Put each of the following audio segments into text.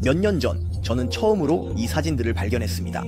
몇 년 전 저는 처음으로 이 사진들을 발견했습니다.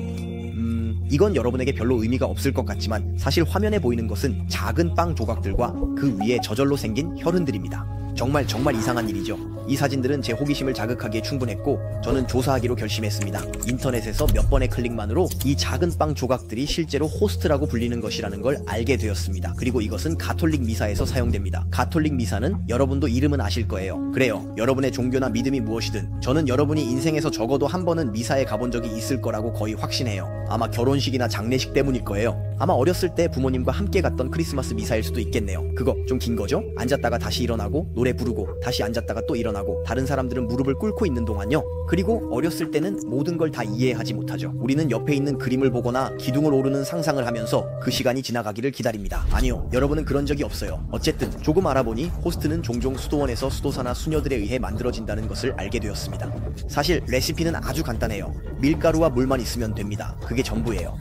이건 여러분에게 별로 의미가 없을 것 같지만 사실 화면에 보이는 것은 작은 빵 조각들과 그 위에 저절로 생긴 혈흔들입니다. 정말 이상한 일이죠. 이 사진들은 제 호기심을 자극하기에 충분했고 저는 조사하기로 결심했습니다. 인터넷에서 몇 번의 클릭만으로 이 작은 빵 조각들이 실제로 호스트라고 불리는 것이라는 걸 알게 되었습니다. 그리고 이것은 가톨릭 미사에서 사용됩니다. 가톨릭 미사는 여러분도 이름은 아실 거예요. 그래요. 여러분의 종교나 믿음이 무엇이든 저는 여러분이 인생에서 적어도 한 번은 미사에 가본 적이 있을 거라고 거의 확신해요. 아마 결혼식이나 장례식 때문일 거예요. 아마 어렸을 때 부모님과 함께 갔던 크리스마스 미사일 수도 있겠네요. 그거 좀 긴 거죠? 앉았다가 다시 일어나고 노래 부르고 다시 앉았다가 또 일어나고 다른 사람들은 무릎을 꿇고 있는 동안요. 그리고 어렸을 때는 모든 걸 다 이해하지 못하죠. 우리는 옆에 있는 그림을 보거나 기둥을 오르는 상상을 하면서 그 시간이 지나가기를 기다립니다. 아니요, 여러분은 그런 적이 없어요. 어쨌든 조금 알아보니 호스트는 종종 수도원에서 수도사나 수녀들에 의해 만들어진다는 것을 알게 되었습니다. 사실 레시피는 아주 간단해요. 밀가루와 물만 있으면 됩니다. 그게 전부예요.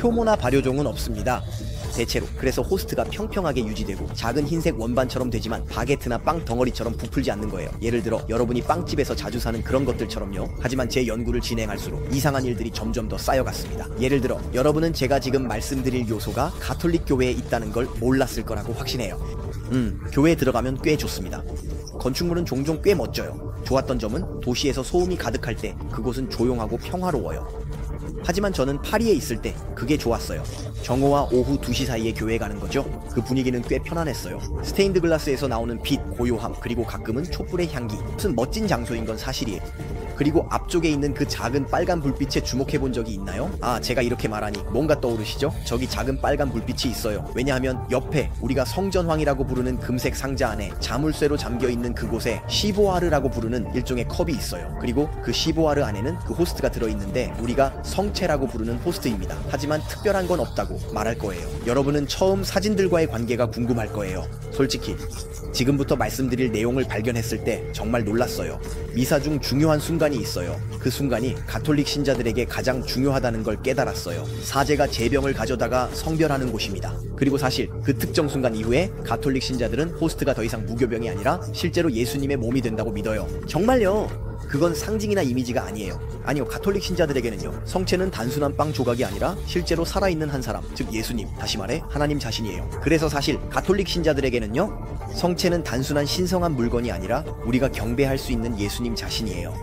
효모나 발효종은 없습니다. 대체로. 그래서 호스트가 평평하게 유지되고 작은 흰색 원반처럼 되지만 바게트나 빵 덩어리처럼 부풀지 않는 거예요. 예를 들어 여러분이 빵집에서 자주 사는 그런 것들처럼요. 하지만 제 연구를 진행할수록 이상한 일들이 점점 더 쌓여갔습니다. 예를 들어 여러분은 제가 지금 말씀드릴 요소가 가톨릭 교회에 있다는 걸 몰랐을 거라고 확신해요. 교회에 들어가면 꽤 좋습니다. 건축물은 종종 꽤 멋져요. 좋았던 점은 도시에서 소음이 가득할 때 그곳은 조용하고 평화로워요. 하지만 저는 파리에 있을 때 그게 좋았어요. 정오와 오후 2시 사이에 교회에 가는 거죠. 그 분위기는 꽤 편안했어요. 스테인드 글라스에서 나오는 빛, 고요함, 그리고 가끔은 촛불의 향기. 무슨 멋진 장소인 건 사실이에요. 그리고 앞쪽에 있는 그 작은 빨간 불빛에 주목해 본 적이 있나요? 아, 제가 이렇게 말하니 뭔가 떠오르시죠? 저기 작은 빨간 불빛이 있어요. 왜냐하면 옆에 우리가 성전황이라고 부르는 금색 상자 안에 자물쇠로 잠겨있는 그곳에 시보아르라고 부르는 일종의 컵이 있어요. 그리고 그 시보아르 안에는 그 호스트가 들어있는데 우리가 성체라고 부르는 호스트입니다. 하지만 특별한 건 없다고 말할 거예요. 여러분은 처음 사진들과의 관계가 궁금할 거예요. 솔직히 지금부터 말씀드릴 내용을 발견했을 때 정말 놀랐어요. 미사 중 중요한 순간이 있어요. 그 순간이 가톨릭 신자들에게 가장 중요하다는 걸 깨달았어요. 사제가 제병을 가져다가 성별하는 곳입니다. 그리고 사실 그 특정 순간 이후에 가톨릭 신자들은 호스트가 더 이상 무교병이 아니라 실제로 예수님의 몸이 된다고 믿어요. 정말요. 그건 상징이나 이미지가 아니에요. 아니요, 가톨릭 신자들에게는요, 성체는 단순한 빵 조각이 아니라 실제로 살아있는 한 사람, 즉 예수님, 다시 말해 하나님 자신이에요. 그래서 사실 가톨릭 신자들에게는요, 성체는 단순한 신성한 물건이 아니라 우리가 경배할 수 있는 예수님 자신이에요.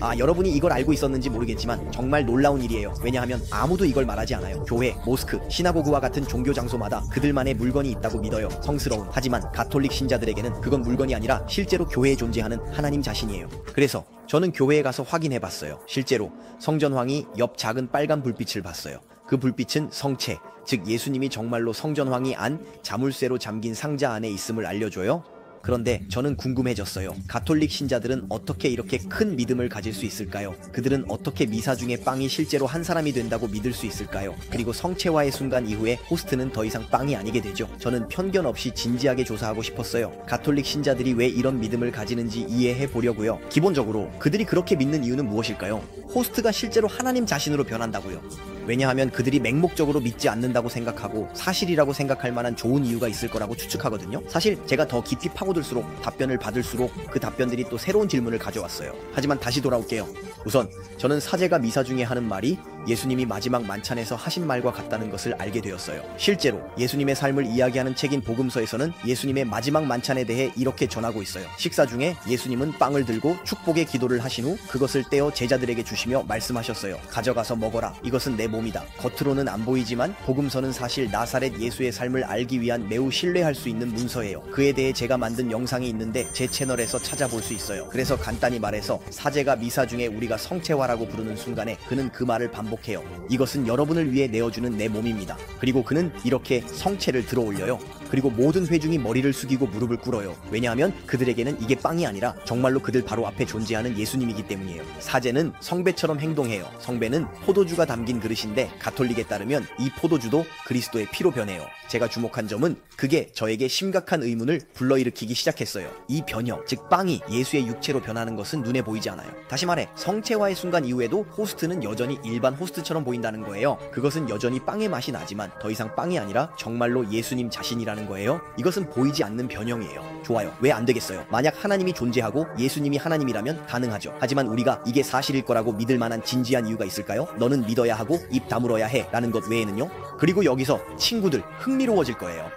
아, 여러분이 이걸 알고 있었는지 모르겠지만 정말 놀라운 일이에요. 왜냐하면 아무도 이걸 말하지 않아요. 교회, 모스크, 시나고그와 같은 종교 장소마다 그들만의 물건이 있다고 믿어요. 성스러운. 하지만 가톨릭 신자들에게는 그건 물건이 아니라 실제로 교회에 존재하는 하나님 자신이에요. 그래서 저는 교회에 가서 확인해봤어요. 실제로 성전황이 옆 작은 빨간 불빛을 봤어요. 그 불빛은 성체, 즉 예수님이 정말로 성전황이 안 자물쇠로 잠긴 상자 안에 있음을 알려줘요. 그런데 저는 궁금해졌어요. 가톨릭 신자들은 어떻게 이렇게 큰 믿음을 가질 수 있을까요? 그들은 어떻게 미사 중에 빵이 실제로 한 사람이 된다고 믿을 수 있을까요? 그리고 성체화의 순간 이후에 호스트는 더 이상 빵이 아니게 되죠. 저는 편견 없이 진지하게 조사하고 싶었어요. 가톨릭 신자들이 왜 이런 믿음을 가지는지 이해해 보려고요. 기본적으로 그들이 그렇게 믿는 이유는 무엇일까요? 호스트가 실제로 하나님 자신으로 변한다고요. 왜냐하면 그들이 맹목적으로 믿지 않는다고 생각하고 사실이라고 생각할 만한 좋은 이유가 있을 거라고 추측하거든요. 사실 제가 더 깊이 파고들수록 답변을 받을수록 그 답변들이 또 새로운 질문을 가져왔어요. 하지만 다시 돌아올게요. 우선 저는 사제가 미사 중에 하는 말이 예수님이 마지막 만찬에서 하신 말과 같다는 것을 알게 되었어요. 실제로 예수님의 삶을 이야기하는 책인 복음서에서는 예수님의 마지막 만찬에 대해 이렇게 전하고 있어요. 식사 중에 예수님은 빵을 들고 축복의 기도를 하신 후 그것을 떼어 제자들에게 주시며 말씀하셨어요. 가져가서 먹어라. 이것은 내 몸이다. 겉으로는 안 보이지만 복음서는 사실 나사렛 예수의 삶을 알기 위한 매우 신뢰할 수 있는 문서예요. 그에 대해 제가 만든 영상이 있는데 제 채널에서 찾아볼 수 있어요. 그래서 간단히 말해서 사제가 미사 중에 우리가 성체화라고 부르는 순간에 그는 그 말을 반복해요. 이것은 여러분을 위해 내어주는 내 몸입니다. 그리고 그는 이렇게 성체를 들어 올려요. 그리고 모든 회중이 머리를 숙이고 무릎을 꿇어요. 왜냐하면 그들에게는 이게 빵이 아니라 정말로 그들 바로 앞에 존재하는 예수님이기 때문이에요. 사제는 성배처럼 행동해요. 성배는 포도주가 담긴 그릇인데 가톨릭에 따르면 이 포도주도 그리스도의 피로 변해요. 제가 주목한 점은 그게 저에게 심각한 의문을 불러일으키기 시작했어요. 이 변형, 즉 빵이 예수의 육체로 변하는 것은 눈에 보이지 않아요. 다시 말해 성체화의 순간 이후에도 호스트는 여전히 일반 호스트처럼 보인다는 거예요. 그것은 여전히 빵의 맛이 나지만 더 이상 빵이 아니라 정말로 예수님 자신이라는 거라는 거예요? 이것은 보이지 않는 변형이에요. 좋아요. 왜 안 되겠어요? 만약 하나님이 존재하고 예수님이 하나님이라면 가능하죠. 하지만 우리가 이게 사실일 거라고 믿을 만한 진지한 이유가 있을까요? 너는 믿어야 하고 입 다물어야 해 라는 것 외에는요? 그리고 여기서 친구들 흥미로워질 거예요.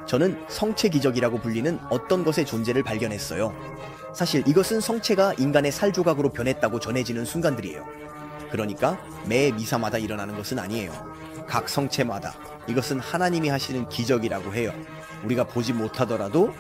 저는 성체 기적이라고 불리는 어떤 것의 존재를 발견했어요. 사실 이것은 성체가 인간의 살조각으로 변했다고 전해지는 순간들이에요. 그러니까 매 미사마다 일어나는 것은 아니에요. 각 성체마다 이것은 하나님이 하시는 기적이라고 해요. 우리가 보지 못하더라도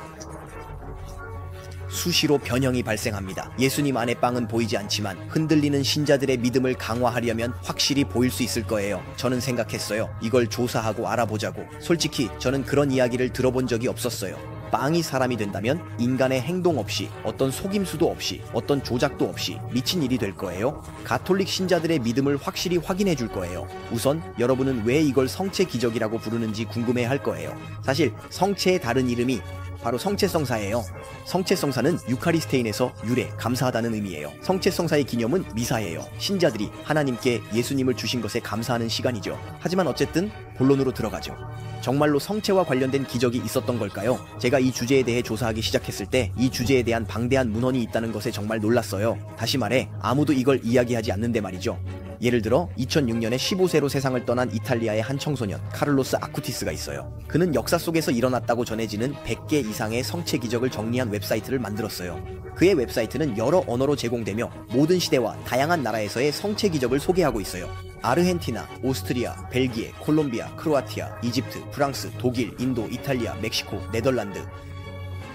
수시로 변형이 발생합니다. 예수님 안의 빵은 보이지 않지만 흔들리는 신자들의 믿음을 강화하려면 확실히 보일 수 있을 거예요. 저는 생각했어요. 이걸 조사하고 알아보자고. 솔직히 저는 그런 이야기를 들어본 적이 없었어요. 빵이 사람이 된다면 인간의 행동 없이, 어떤 속임수도 없이, 어떤 조작도 없이 미친 일이 될 거예요. 가톨릭 신자들의 믿음을 확실히 확인해 줄 거예요. 우선 여러분은 왜 이걸 성체 기적이라고 부르는지 궁금해 할 거예요. 사실 성체의 다른 이름이 바로 성체성사예요. 성체성사는 유카리스테인에서 유래, 감사하다는 의미예요. 성체성사의 기념은 미사예요. 신자들이 하나님께 예수님을 주신 것에 감사하는 시간이죠. 하지만 어쨌든 본론으로 들어가죠. 정말로 성체와 관련된 기적이 있었던 걸까요? 제가 이 주제에 대해 조사하기 시작했을 때 이 주제에 대한 방대한 문헌이 있다는 것에 정말 놀랐어요. 다시 말해 아무도 이걸 이야기하지 않는데 말이죠. 예를 들어 2006년에 15세로 세상을 떠난 이탈리아의 한 청소년 카를로스 아쿠티스가 있어요. 그는 역사 속에서 일어났다고 전해지는 100개 이상의 성체 기적을 정리한 웹사이트를 만들었어요. 그의 웹사이트는 여러 언어로 제공되며 모든 시대와 다양한 나라에서의 성체 기적을 소개하고 있어요. 아르헨티나, 오스트리아, 벨기에, 콜롬비아, 크로아티아, 이집트, 프랑스, 독일, 인도, 이탈리아, 멕시코, 네덜란드.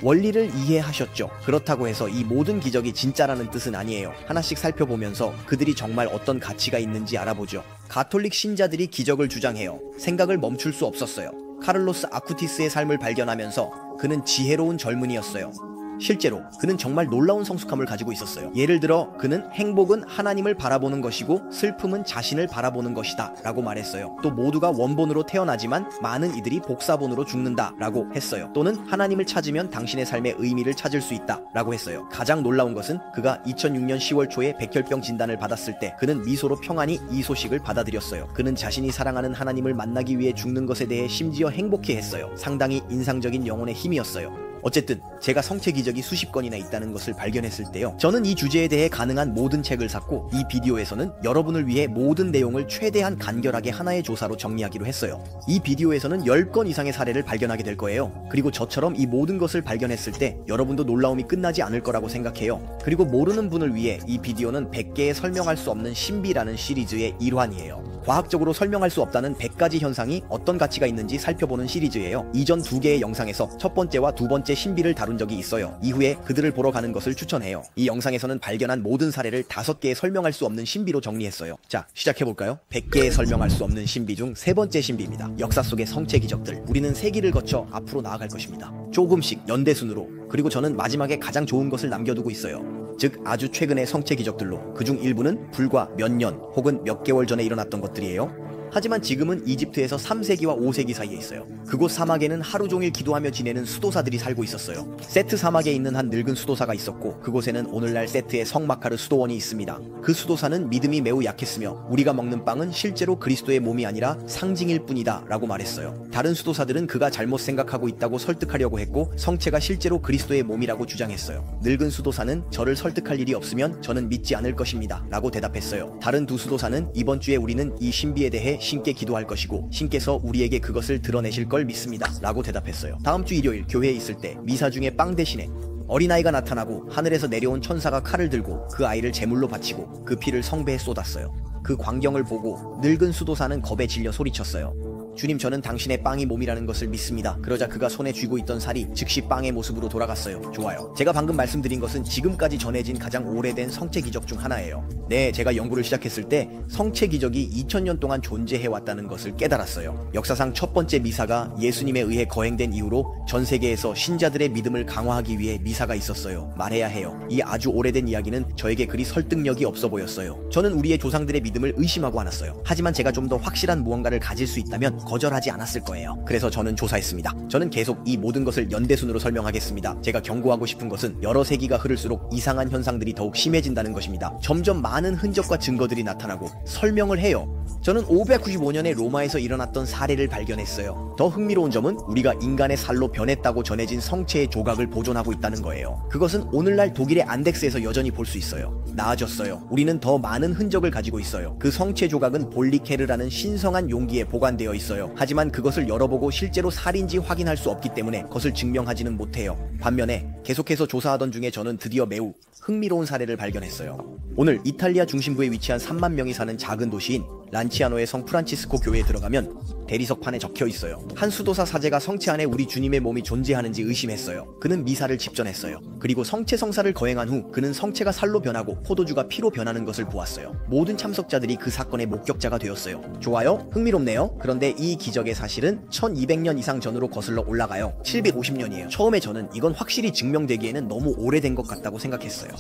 원리를 이해하셨죠? 그렇다고 해서 이 모든 기적이 진짜라는 뜻은 아니에요. 하나씩 살펴보면서 그들이 정말 어떤 가치가 있는지 알아보죠. 가톨릭 신자들이 기적을 주장해요. 생각을 멈출 수 없었어요. 카를로스 아쿠티스의 삶을 발견하면서 그는 지혜로운 젊은이였어요. 실제로 그는 정말 놀라운 성숙함을 가지고 있었어요. 예를 들어 그는 행복은 하나님을 바라보는 것이고 슬픔은 자신을 바라보는 것이다 라고 말했어요. 또 모두가 원본으로 태어나지만 많은 이들이 복사본으로 죽는다 라고 했어요. 또는 하나님을 찾으면 당신의 삶의 의미를 찾을 수 있다 라고 했어요. 가장 놀라운 것은 그가 2006년 10월 초에 백혈병 진단을 받았을 때 그는 미소로 평안히 이 소식을 받아들였어요. 그는 자신이 사랑하는 하나님을 만나기 위해 죽는 것에 대해 심지어 행복해했어요. 상당히 인상적인 영혼의 힘이었어요. 어쨌든 제가 성체 기적이 수십 건이나 있다는 것을 발견했을 때요, 저는 이 주제에 대해 가능한 모든 책을 샀고 이 비디오에서는 여러분을 위해 모든 내용을 최대한 간결하게 하나의 조사로 정리하기로 했어요. 이 비디오에서는 10건 이상의 사례를 발견하게 될 거예요. 그리고 저처럼 이 모든 것을 발견했을 때 여러분도 놀라움이 끝나지 않을 거라고 생각해요. 그리고 모르는 분을 위해 이 비디오는 100개의 설명할 수 없는 신비라는 시리즈의 일환이에요. 과학적으로 설명할 수 없다는 100가지 현상이 어떤 가치가 있는지 살펴보는 시리즈예요. 이전 2개의 영상에서 첫 번째와 두 번째 신비를 다룬 적이 있어요. 이후에 그들을 보러 가는 것을 추천해요. 이 영상에서는 발견한 모든 사례를 5개의 설명할 수 없는 신비로 정리했어요. 자, 시작해볼까요? 100개의 설명할 수 없는 신비 중 세 번째 신비입니다. 역사 속의 성체 기적들. 우리는 세기를 거쳐 앞으로 나아갈 것입니다. 조금씩 연대순으로. 그리고 저는 마지막에 가장 좋은 것을 남겨두고 있어요. 즉 아주 최근의 성체 기적들로. 그중 일부는 불과 몇 년 혹은 몇 개월 전에 일어났던 것들이에요. 하지만 지금은 이집트에서 3세기와 5세기 사이에 있어요. 그곳 사막에는 하루 종일 기도하며 지내는 수도사들이 살고 있었어요. 세트 사막에 있는 한 늙은 수도사가 있었고 그곳에는 오늘날 세트의 성마카르 수도원이 있습니다. 그 수도사는 믿음이 매우 약했으며 우리가 먹는 빵은 실제로 그리스도의 몸이 아니라 상징일 뿐이다 라고 말했어요. 다른 수도사들은 그가 잘못 생각하고 있다고 설득하려고 했고 성체가 실제로 그리스도의 몸이라고 주장했어요. 늙은 수도사는 저를 설득할 일이 없으면 저는 믿지 않을 것입니다 라고 대답했어요. 다른 두 수도사는 이번 주에 우리는 이 신비에 대해 신께 기도할 것이고 신께서 우리에게 그것을 드러내실 걸 믿습니다 라고 대답했어요. 다음 주 일요일 교회에 있을 때 미사 중에 빵 대신에 어린아이가 나타나고 하늘에서 내려온 천사가 칼을 들고 그 아이를 제물로 바치고 그 피를 성배에 쏟았어요. 그 광경을 보고 늙은 수도사는 겁에 질려 소리쳤어요. 주님, 저는 당신의 빵이 몸이라는 것을 믿습니다. 그러자 그가 손에 쥐고 있던 살이 즉시 빵의 모습으로 돌아갔어요. 좋아요. 제가 방금 말씀드린 것은 지금까지 전해진 가장 오래된 성체 기적 중 하나예요. 네, 제가 연구를 시작했을 때 성체 기적이 2000년 동안 존재해왔다는 것을 깨달았어요. 역사상 첫 번째 미사가 예수님에 의해 거행된 이후로 전 세계에서 신자들의 믿음을 강화하기 위해 미사가 있었어요. 말해야 해요. 이 아주 오래된 이야기는 저에게 그리 설득력이 없어 보였어요. 저는 우리의 조상들의 믿음을 의심하고 않았어요. 하지만 제가 좀 더 확실한 무언가를 가질 수 있다면 거절하지 않았을 거예요. 그래서 저는 조사했습니다. 저는 계속 이 모든 것을 연대순으로 설명하겠습니다. 제가 경고하고 싶은 것은 여러 세기가 흐를수록 이상한 현상들이 더욱 심해진다는 것입니다. 점점 많은 흔적과 증거들이 나타나고 설명을 해요. 저는 595년에 로마에서 일어났던 사례를 발견했어요. 더 흥미로운 점은 우리가 인간의 살로 변했다고 전해진 성체의 조각을 보존하고 있다는 거예요. 그것은 오늘날 독일의 안덱스에서 여전히 볼 수 있어요. 나아졌어요. 우리는 더 많은 흔적을 가지고 있어요. 그 성체 조각은 볼리케르라는 신성한 용기에 보관되어 있어요. 하지만 그것을 열어보고 실제로 살인지 확인할 수 없기 때문에 그것을 증명하지는 못해요. 반면에 계속해서 조사하던 중에 저는 드디어 매우 흥미로운 사례를 발견했어요. 오늘 이탈리아 중심부에 위치한 3만 명이 사는 작은 도시인 란치아노의 성 프란치스코 교회에 들어가면 대리석판에 적혀 있어요. 한 수도사 사제가 성체 안에 우리 주님의 몸이 존재하는지 의심했어요. 그는 미사를 집전했어요. 그리고 성체 성사를 거행한 후 그는 성체가 살로 변하고 포도주가 피로 변하는 것을 보았어요. 모든 참석자들이 그 사건의 목격자가 되었어요. 좋아요? 흥미롭네요. 그런데 이 기적의 사실은 1200년 이상 전으로 거슬러 올라가요. 750년이에요. 처음에 저는 이건 확실히 증명되기에는 너무 오래된 것 같다고 생각했어요.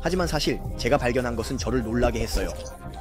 하지만 사실 제가 발견한 것은 저를 놀라게 했어요.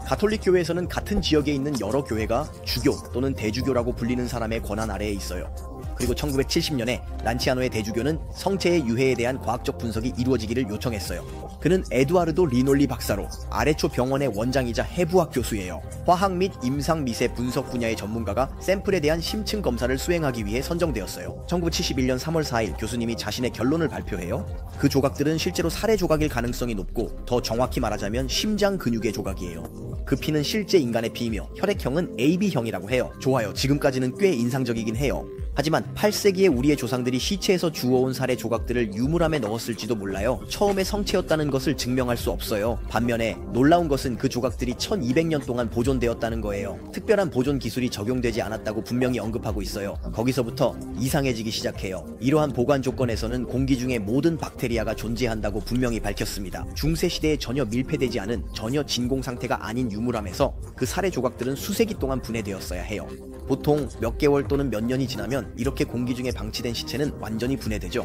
가톨릭 교회에서는 같은 지역에 있는 여러 교회가 주교 또는 대주교라고 불리는 사람의 권한 아래에 있어요. 그리고 1970년에 란치아노의 대주교는 성체의 유해에 대한 과학적 분석이 이루어지기를 요청했어요. 그는 에두아르도 리놀리 박사로 아레초 병원의 원장이자 해부학 교수예요. 화학 및 임상 미세 분석 분야의 전문가가 샘플에 대한 심층 검사를 수행하기 위해 선정되었어요. 1971년 3월 4일 교수님이 자신의 결론을 발표해요. 그 조각들은 실제로 살해 조각일 가능성이 높고 더 정확히 말하자면 심장 근육의 조각이에요. 그 피는 실제 인간의 피이며 혈액형은 AB형이라고 해요. 좋아요. 지금까지는 꽤 인상적이긴 해요. 하지만 8세기에 우리의 조상들이 시체에서 주워온 살해 조각들을 유물함에 넣었을지도 몰라요. 처음에 성체였다는 것을 증명할 수 없어요. 반면에 놀라운 것은 그 조각들이 1200년 동안 보존되었다는 거예요. 특별한 보존 기술이 적용되지 않았다고 분명히 언급하고 있어요. 거기서부터 이상해지기 시작해요. 이러한 보관 조건에서는 공기 중에 모든 박테리아가 존재한다고 분명히 밝혔습니다. 중세시대에 전혀 밀폐되지 않은 전혀 진공 상태가 아닌 유물함에서 그 살해 조각들은 수세기 동안 분해되었어야 해요. 보통 몇 개월 또는 몇 년이 지나면 이렇게 공기 중에 방치된 시체는 완전히 분해되죠.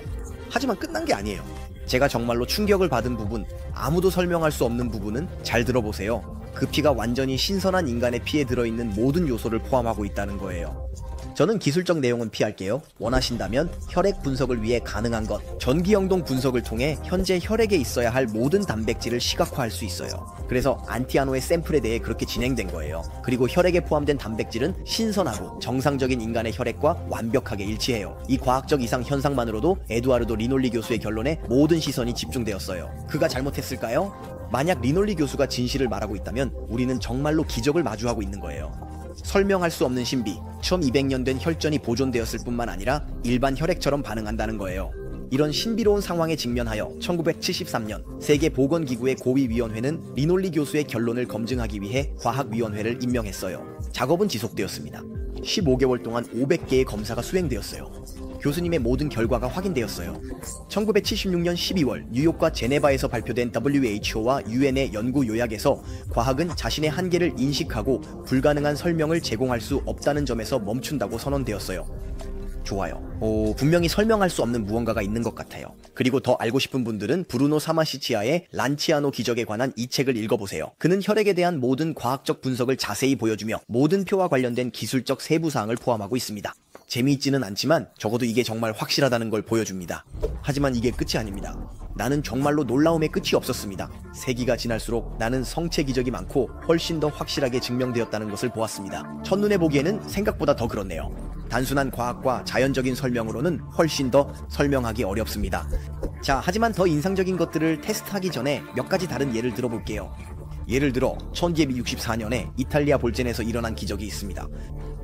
하지만 끝난 게 아니에요. 제가 정말로 충격을 받은 부분, 아무도 설명할 수 없는 부분은 잘 들어보세요. 그 피가 완전히 신선한 인간의 피에 들어있는 모든 요소를 포함하고 있다는 거예요. 저는 기술적 내용은 피할게요. 원하신다면 혈액 분석을 위해 가능한 것, 전기영동 분석을 통해 현재 혈액에 있어야 할 모든 단백질을 시각화할 수 있어요. 그래서 안티아노의 샘플에 대해 그렇게 진행된 거예요. 그리고 혈액에 포함된 단백질은 신선하고 정상적인 인간의 혈액과 완벽하게 일치해요. 이 과학적 이상 현상만으로도 에두아르도 리놀리 교수의 결론에 모든 시선이 집중되었어요. 그가 잘못했을까요? 만약 리놀리 교수가 진실을 말하고 있다면 우리는 정말로 기적을 마주하고 있는 거예요. 설명할 수 없는 신비, 1200년 된 혈전이 보존되었을 뿐만 아니라 일반 혈액처럼 반응한다는 거예요. 이런 신비로운 상황에 직면하여 1973년 세계보건기구의 고위위원회는 리놀리 교수의 결론을 검증하기 위해 과학위원회를 임명했어요. 작업은 지속되었습니다. 15개월 동안 500개의 검사가 수행되었어요. 교수님의 모든 결과가 확인되었어요. 1976년 12월 뉴욕과 제네바에서 발표된 WHO와 UN의 연구 요약에서 과학은 자신의 한계를 인식하고 불가능한 설명을 제공할 수 없다는 점에서 멈춘다고 선언되었어요. 좋아요. 분명히 설명할 수 없는 무언가가 있는 것 같아요. 그리고 더 알고 싶은 분들은 브루노 사마시치아의 란치아노 기적에 관한 이 책을 읽어보세요. 그는 혈액에 대한 모든 과학적 분석을 자세히 보여주며 모든 표와 관련된 기술적 세부사항을 포함하고 있습니다. 재미있지는 않지만 적어도 이게 정말 확실하다는 걸 보여줍니다. 하지만 이게 끝이 아닙니다. 나는 정말로 놀라움의 끝이 없었습니다. 세기가 지날수록 나는 성체 기적이 많고 훨씬 더 확실하게 증명되었다는 것을 보았습니다. 첫눈에 보기에는 생각보다 더 그렇네요. 단순한 과학과 자연적인 설명으로는 훨씬 더 설명하기 어렵습니다. 자, 하지만 더 인상적인 것들을 테스트하기 전에 몇 가지 다른 예를 들어볼게요. 예를 들어 1264년에 이탈리아 볼젠에서 일어난 기적이 있습니다.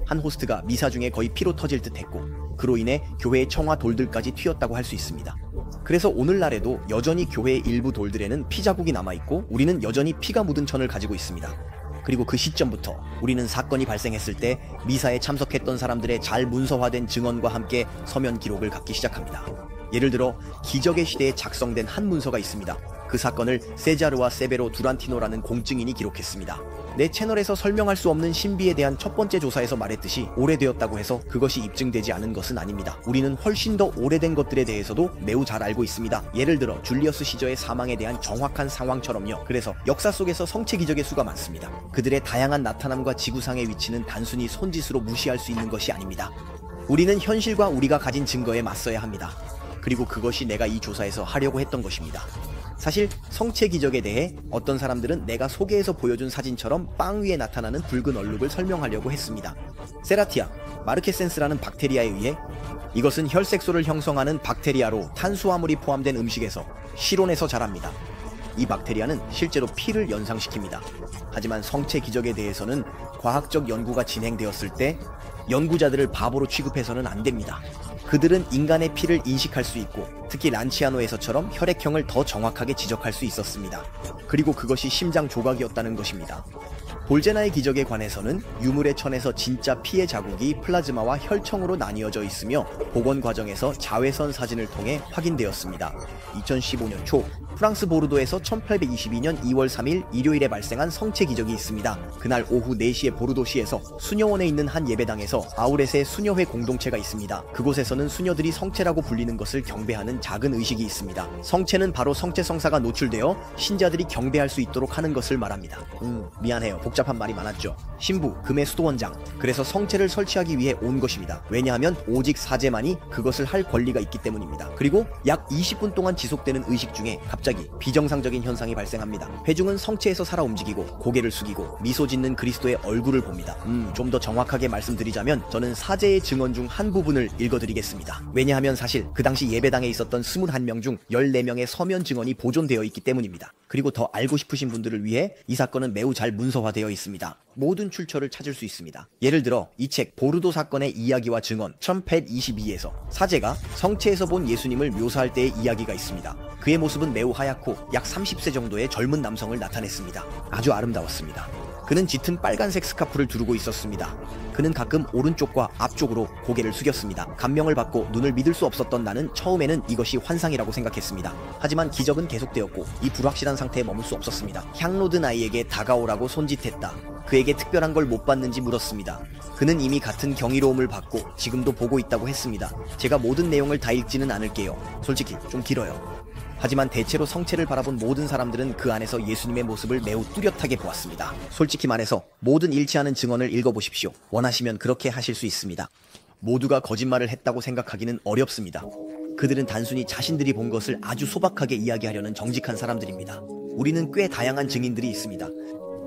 한 호스트가 미사 중에 거의 피로 터질 듯 했고 그로 인해 교회의 청화 돌들까지 튀었다고 할 수 있습니다. 그래서 오늘날에도 여전히 교회의 일부 돌들에는 피 자국이 남아있고 우리는 여전히 피가 묻은 천을 가지고 있습니다. 그리고 그 시점부터 우리는 사건이 발생했을 때 미사에 참석했던 사람들의 잘 문서화된 증언과 함께 서면 기록을 갖기 시작합니다. 예를 들어 기적의 시대에 작성된 한 문서가 있습니다. 그 사건을 세자르와 세베로 두란티노라는 공증인이 기록했습니다. 내 채널에서 설명할 수 없는 신비에 대한 첫 번째 조사에서 말했듯이 오래되었다고 해서 그것이 입증되지 않은 것은 아닙니다. 우리는 훨씬 더 오래된 것들에 대해서도 매우 잘 알고 있습니다. 예를 들어 줄리어스 시저의 사망에 대한 정확한 상황처럼요. 그래서 역사 속에서 성체 기적의 수가 많습니다. 그들의 다양한 나타남과 지구상의 위치는 단순히 손짓으로 무시할 수 있는 것이 아닙니다. 우리는 현실과 우리가 가진 증거에 맞서야 합니다. 그리고 그것이 내가 이 조사에서 하려고 했던 것입니다. 사실 성체 기적에 대해 어떤 사람들은 내가 소개해서 보여준 사진처럼 빵 위에 나타나는 붉은 얼룩을 설명하려고 했습니다. 세라티아 마르케센스라는 박테리아에 의해 이것은 혈색소를 형성하는 박테리아로 탄수화물이 포함된 음식에서 실온에서 자랍니다. 이 박테리아는 실제로 피를 연상시킵니다. 하지만 성체 기적에 대해서는 과학적 연구가 진행되었을 때 연구자들을 바보로 취급해서는 안 됩니다. 그들은 인간의 피를 인식할 수 있고 특히 란치아노에서처럼 혈액형을 더 정확하게 지적할 수 있었습니다. 그리고 그것이 심장 조각이었다는 것입니다. 볼제나의 기적에 관해서는 유물의 천에서 진짜 피의 자국이 플라즈마와 혈청으로 나뉘어져 있으며 복원 과정에서 자외선 사진을 통해 확인되었습니다. 2015년 초 프랑스 보르도에서 1822년 2월 3일 일요일에 발생한 성체 기적이 있습니다. 그날 오후 4시에 보르도시에서 수녀원에 있는 한 예배당에서 아우렛의 수녀회 공동체가 있습니다. 그곳에서는 수녀들이 성체라고 불리는 것을 경배하는 작은 의식이 있습니다. 성체는 바로 성체 성사가 노출되어 신자들이 경배할 수 있도록 하는 것을 말합니다. 미안해요. 복잡한 말이 많았죠. 신부, 금의 수도원장. 그래서 성체를 설치하기 위해 온 것입니다. 왜냐하면 오직 사제만이 그것을 할 권리가 있기 때문입니다. 그리고 약 20분 동안 지속되는 의식 중에 갑자기 비정상적인 현상이 발생합니다. 회중은 성체에서 살아 움직이고 고개를 숙이고 미소 짓는 그리스도의 얼굴을 봅니다. 좀 더 정확하게 말씀드리자면 저는 사제의 증언 중 한 부분을 읽어드리겠습니다. 왜냐하면 사실 그 당시 예배당에 있었던 21명 중 14명의 서면 증언이 보존되어 있기 때문입니다. 그리고 더 알고 싶으신 분들을 위해 이 사건은 매우 잘 문서화되어 있습니다. 모든 출처를 찾을 수 있습니다. 예를 들어 이 책 보르도 사건의 이야기와 증언 1122에서 사제가 성체에서 본 예수님을 묘사할 때의 이야기가 있습니다. 그의 모습은 매우 하얗고 약 30세 정도의 젊은 남성을 나타냈습니다. 아주 아름다웠습니다. 그는 짙은 빨간색 스카프를 두르고 있었습니다. 그는 가끔 오른쪽과 앞쪽으로 고개를 숙였습니다. 감명을 받고 눈을 믿을 수 없었던 나는 처음에는 이것이 환상이라고 생각했습니다. 하지만 기적은 계속되었고 이 불확실한 상태에 머물 수 없었습니다. 향로 든 아이에게 다가오라고 손짓했다. 그에게 특별한 걸 못 받는지 물었습니다. 그는 이미 같은 경이로움을 받고 지금도 보고 있다고 했습니다. 제가 모든 내용을 다 읽지는 않을게요. 솔직히 좀 길어요. 하지만 대체로 성체를 바라본 모든 사람들은 그 안에서 예수님의 모습을 매우 뚜렷하게 보았습니다. 솔직히 말해서 모든 일치하는 증언을 읽어보십시오. 원하시면 그렇게 하실 수 있습니다. 모두가 거짓말을 했다고 생각하기는 어렵습니다. 그들은 단순히 자신들이 본 것을 아주 소박하게 이야기하려는 정직한 사람들입니다. 우리는 꽤 다양한 증인들이 있습니다.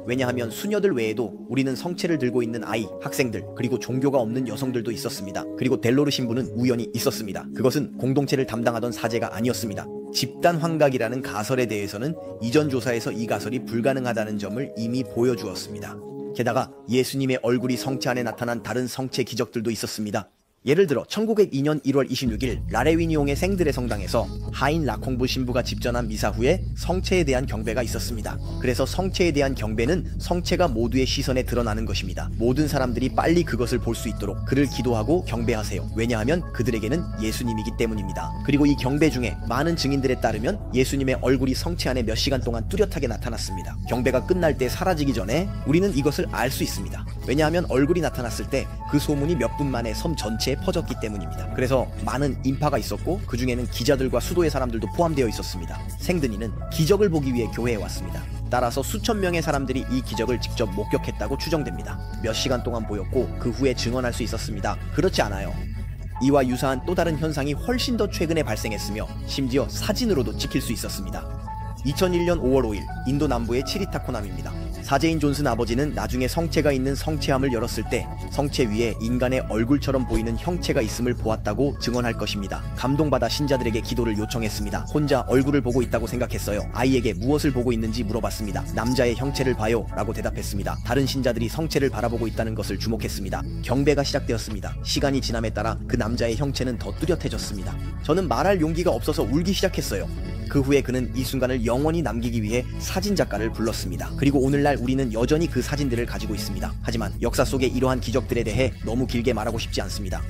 왜냐하면 수녀들 외에도 우리는 성체를 들고 있는 아이, 학생들, 그리고 종교가 없는 여성들도 있었습니다. 그리고 델로르 신부는 우연히 있었습니다. 그것은 공동체를 담당하던 사제가 아니었습니다. 집단 환각이라는 가설에 대해서는 이전 조사에서 이 가설이 불가능하다는 점을 이미 보여주었습니다. 게다가 예수님의 얼굴이 성체 안에 나타난 다른 성체 기적들도 있었습니다. 예를 들어 1902년 1월 26일 라레위니옹의 생드레 성당에서 하인 라콩부 신부가 집전한 미사 후에 성체에 대한 경배가 있었습니다. 그래서 성체에 대한 경배는 성체가 모두의 시선에 드러나는 것입니다. 모든 사람들이 빨리 그것을 볼 수 있도록 그를 기도하고 경배하세요. 왜냐하면 그들에게는 예수님이기 때문입니다. 그리고 이 경배 중에 많은 증인들에 따르면 예수님의 얼굴이 성체 안에 몇 시간 동안 뚜렷하게 나타났습니다. 경배가 끝날 때 사라지기 전에 우리는 이것을 알 수 있습니다. 왜냐하면 얼굴이 나타났을 때 그 소문이 몇 분 만에 섬 전체에 퍼졌기 때문입니다. 그래서 많은 인파가 있었고 그 중에는 기자들과 수도의 사람들도 포함되어 있었습니다. 생드니는 기적을 보기 위해 교회에 왔습니다. 따라서 수천 명의 사람들이 이 기적을 직접 목격했다고 추정됩니다. 몇 시간 동안 보였고 그 후에 증언할 수 있었습니다. 그렇지 않아요. 이와 유사한 또 다른 현상이 훨씬 더 최근에 발생했으며 심지어 사진으로도 찍힐 수 있었습니다. 2001년 5월 5일 인도 남부의 치리타코남입니다. 사제인 존슨 아버지는 나중에 성체가 있는 성체함을 열었을 때 성체 위에 인간의 얼굴처럼 보이는 형체가 있음을 보았다고 증언할 것입니다. 감동받아 신자들에게 기도를 요청했습니다. 혼자 얼굴을 보고 있다고 생각했어요. 아이에게 무엇을 보고 있는지 물어봤습니다. 남자의 형체를 봐요 라고 대답했습니다. 다른 신자들이 성체를 바라보고 있다는 것을 주목했습니다. 경배가 시작되었습니다. 시간이 지남에 따라 그 남자의 형체는 더 뚜렷해졌습니다. 저는 말할 용기가 없어서 울기 시작했어요. 그 후에 그는 이 순간을 영원히 남기기 위해 사진작가를 불렀습니다. 그리고 오늘날 우리는 여전히 그 사진들을 가지고 있습니다. 하지만 역사 속의 이러한 기적들에 대해 너무 길게 말하고 싶지 않습니다.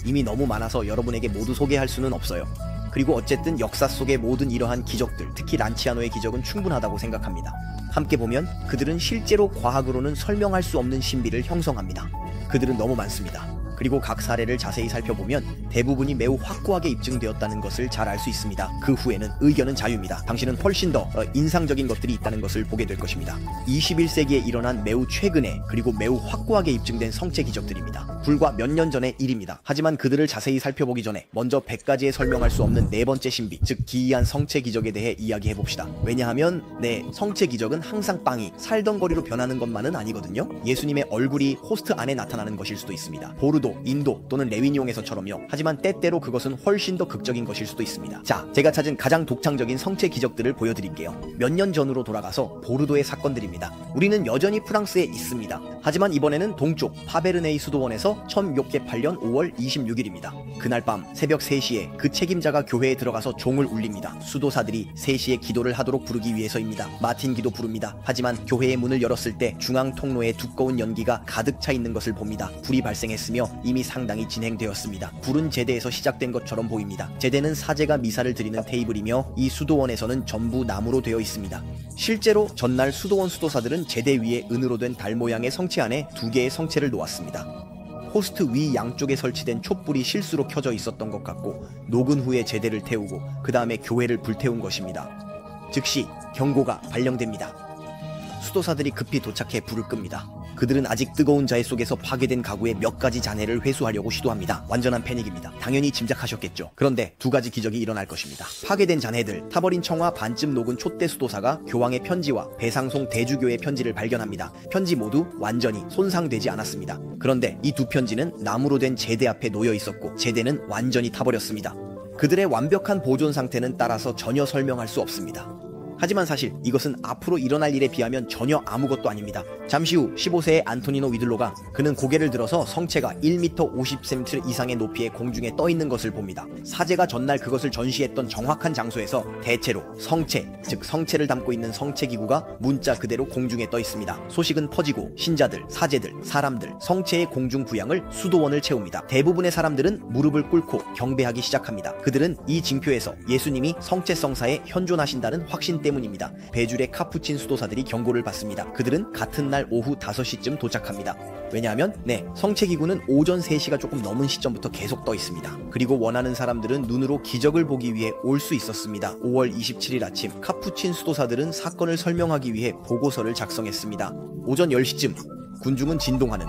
이미 너무 많아서 여러분에게 모두 소개할 수는 없어요. 그리고 어쨌든 역사 속의 모든 이러한 기적들, 특히 란치아노의 기적은 충분하다고 생각합니다. 함께 보면 그들은 실제로 과학으로는 설명할 수 없는 신비를 형성합니다. 그들은 너무 많습니다. 그리고 각 사례를 자세히 살펴보면 대부분이 매우 확고하게 입증되었다는 것을 잘 알 수 있습니다. 그 후에는 의견은 자유입니다. 당신은 훨씬 더 인상적인 것들이 있다는 것을 보게 될 것입니다. 21세기에 일어난 매우 최근에 그리고 매우 확고하게 입증된 성체 기적들입니다. 불과 몇 년 전의 일입니다. 하지만 그들을 자세히 살펴보기 전에 먼저 100가지에 설명할 수 없는 네 번째 신비, 즉 기이한 성체 기적에 대해 이야기해봅시다. 왜냐하면 성체 기적은 항상 빵이 살던 거리로 변하는 것만은 아니거든요. 예수님의 얼굴이 호스트 안에 나타나는 것일 수도 있습니다. 보르도, 인도 또는 레위니옹에서처럼요. 하지만 때때로 그것은 훨씬 더 극적인 것일 수도 있습니다. 자, 제가 찾은 가장 독창적인 성체 기적들을 보여드릴게요. 몇 년 전으로 돌아가서 보르도의 사건들입니다. 우리는 여전히 프랑스에 있습니다. 하지만 이번에는 동쪽 파베르네이 수도원에서 1608년 5월 26일입니다. 그날 밤 새벽 3시에 그 책임자가 교회에 들어가서 종을 울립니다. 수도사들이 3시에 기도를 하도록 부르기 위해서입니다. 마틴 기도 부릅니다. 하지만 교회의 문을 열었을 때 중앙 통로에 두꺼운 연기가 가득 차 있는 것을 봅니다. 불이 발생했으며 이미 상당히 진행되었습니다. 불은 제대에서 시작된 것처럼 보입니다. 제대는 사제가 미사를 드리는 테이블이며 이 수도원에서는 전부 나무로 되어 있습니다. 실제로 전날 수도원 수도사들은 제대 위에 은으로 된 달 모양의 성체 안에 2개의 성체를 놓았습니다. 호스트 위 양쪽에 설치된 촛불이 실수로 켜져 있었던 것 같고 녹은 후에 제대를 태우고 그 다음에 교회를 불태운 것입니다. 즉시 경고가 발령됩니다. 수도사들이 급히 도착해 불을 끕니다. 그들은 아직 뜨거운 자해 속에서 파괴된 가구의 몇 가지 잔해를 회수하려고 시도합니다. 완전한 패닉입니다. 당연히 짐작하셨겠죠. 그런데 2가지 기적이 일어날 것입니다. 파괴된 잔해들, 타버린 청화 반쯤 녹은 촛대 수도사가 교황의 편지와 배상송 대주교의 편지를 발견합니다. 편지 모두 완전히 손상되지 않았습니다. 그런데 이 2 편지는 나무로 된 제대 앞에 놓여 있었고 제대는 완전히 타버렸습니다. 그들의 완벽한 보존 상태는 따라서 전혀 설명할 수 없습니다. 하지만 사실 이것은 앞으로 일어날 일에 비하면 전혀 아무것도 아닙니다. 잠시 후 15세의 안토니노 위들로가 그는 고개를 들어서 성체가 1m 50cm 이상의 높이에 공중에 떠 있는 것을 봅니다. 사제가 전날 그것을 전시했던 정확한 장소에서 대체로 성체, 즉 성체를 담고 있는 성체기구가 문자 그대로 공중에 떠 있습니다. 소식은 퍼지고 신자들, 사제들, 사람들, 성체의 공중 부양을 수도원을 채웁니다. 대부분의 사람들은 무릎을 꿇고 경배하기 시작합니다. 그들은 이 징표에서 예수님이 성체성사에 현존하신다는 확신 때문입니다. 배줄의 카푸친 수도사들이 경고를 받습니다. 그들은 같은 날 오후 5시쯤 도착합니다. 왜냐하면 성체기구는 오전 3시가 조금 넘은 시점부터 계속 떠 있습니다. 그리고 원하는 사람들은 눈으로 기적을 보기 위해 올 수 있었습니다. 5월 27일 아침 카푸친 수도사들은 사건을 설명하기 위해 보고서를 작성했습니다. 오전 10시쯤 군중은 진동하는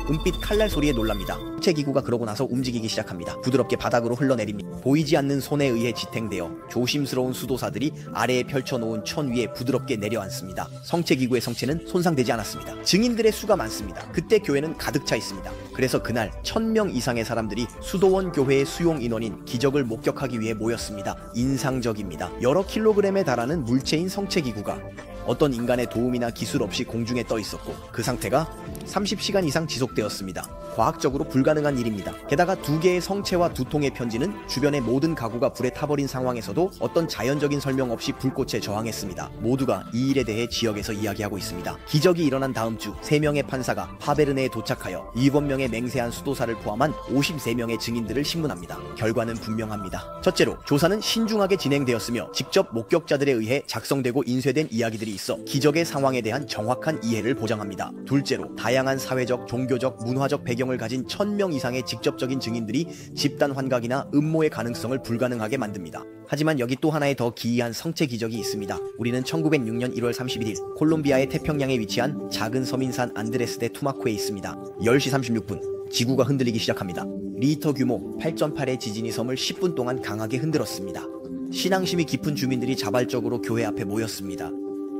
은빛 칼날 소리에 놀랍니다. 성체기구가 그러고 나서 움직이기 시작합니다. 부드럽게 바닥으로 흘러내립니다. 보이지 않는 손에 의해 지탱되어 조심스러운 수도사들이 아래에 펼쳐놓은 천 위에 부드럽게 내려앉습니다. 성체기구의 성체는 손상되지 않았습니다. 증인들의 수가 많습니다. 그때 교회는 가득 차 있습니다. 그래서 그날 1000명 이상의 사람들이 수도원 교회의 수용 인원인 기적을 목격하기 위해 모였습니다. 인상적입니다. 여러 킬로그램에 달하는 물체인 성체기구가 어떤 인간의 도움이나 기술 없이 공중에 떠 있었고 그 상태가 30시간 이상 지속되었습니다. 과학적으로 불가능한 일입니다. 게다가 2개의 성체와 2통의 편지는 주변의 모든 가구가 불에 타버린 상황에서도 어떤 자연적인 설명 없이 불꽃에 저항했습니다. 모두가 이 일에 대해 지역에서 이야기하고 있습니다. 기적이 일어난 다음 주 3명의 판사가 파베르네에 도착하여 7명의 맹세한 수도사를 포함한 53명의 증인들을 신문합니다. 결과는 분명합니다. 첫째로 조사는 신중하게 진행되었으며 직접 목격자들에 의해 작성되고 인쇄된 이야기들이 있어 기적의 상황에 대한 정확한 이해를 보장합니다. 둘째로 다양한 사회적, 종교적, 문화적 배경을 가진 1000명 이상의 직접적인 증인들이 집단 환각이나 음모의 가능성을 불가능하게 만듭니다. 하지만 여기 또 하나의 더 기이한 성체 기적이 있습니다. 우리는 1906년 1월 31일 콜롬비아의 태평양에 위치한 작은 서민산 안드레스 데 투마코에 있습니다. 10시 36분 지구가 흔들리기 시작합니다. 리히터 규모 8.8의 지진이 섬을 10분 동안 강하게 흔들었습니다. 신앙심이 깊은 주민들이 자발적으로 교회 앞에 모였습니다.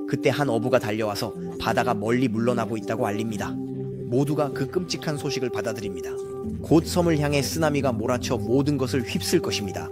그때 한 어부가 달려와서 바다가 멀리 물러나고 있다고 알립니다. 모두가 그 끔찍한 소식을 받아들입니다. 곧 섬을 향해 쓰나미가 몰아쳐 모든 것을 휩쓸 것입니다.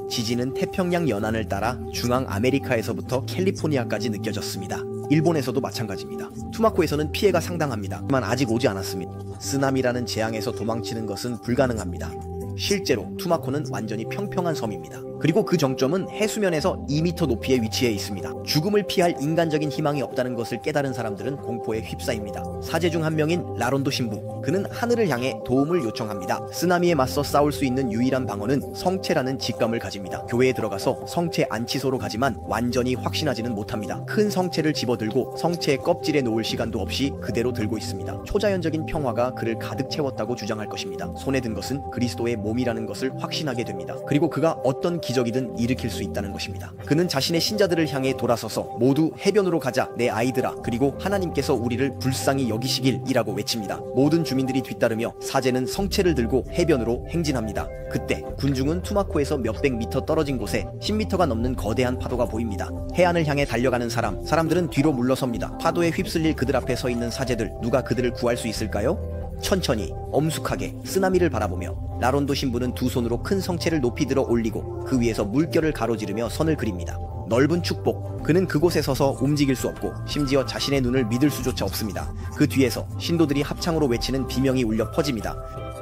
지진은 태평양 연안을 따라 중앙 아메리카에서부터 캘리포니아까지 느껴졌습니다. 일본에서도 마찬가지입니다. 투마코에서는 피해가 상당합니다. 하지만 아직 오지 않았습니다. 쓰나미라는 재앙에서 도망치는 것은 불가능합니다. 실제로 투마코는 완전히 평평한 섬입니다. 그리고 그 정점은 해수면에서 2m 높이에 위치해 있습니다. 죽음을 피할 인간적인 희망이 없다는 것을 깨달은 사람들은 공포에 휩싸입니다. 사제 중 한 명인 라론도 신부, 그는 하늘을 향해 도움을 요청합니다. 쓰나미에 맞서 싸울 수 있는 유일한 방어는 성체라는 직감을 가집니다. 교회에 들어가서 성체 안치소로 가지만 완전히 확신하지는 못합니다. 큰 성체를 집어들고 성체의 껍질에 놓을 시간도 없이 그대로 들고 있습니다. 초자연적인 평화가 그를 가득 채웠다고 주장할 것입니다. 손에 든 것은 그리스도의 몸이라는 것을 확신하게 됩니다. 그리고 그가 어떤 기적이든 일으킬 수 있다는 것입니다. 그는 자신의 신자들을 향해 돌아서서 모두 해변으로 가자 내 아이들아, 그리고 하나님께서 우리를 불쌍히 여기시길 이라고 외칩니다. 모든 주민들이 뒤따르며 사제는 성체를 들고 해변으로 행진합니다. 그때 군중은 투마코에서 몇백 미터 떨어진 곳에 10m가 넘는 거대한 파도가 보입니다. 해안을 향해 달려가는 사람들은 뒤로 물러섭니다. 파도에 휩쓸릴 그들 앞에 서 있는 사제들, 누가 그들을 구할 수 있을까요? 천천히 엄숙하게 쓰나미를 바라보며 라론도 신부는 두 손으로 큰 성체를 높이 들어 올리고 그 위에서 물결을 가로지르며 선을 그립니다. 넓은 축복. 그는 그곳에 서서 움직일 수 없고 심지어 자신의 눈을 믿을 수조차 없습니다. 그 뒤에서 신도들이 합창으로 외치는 비명이 울려 퍼집니다.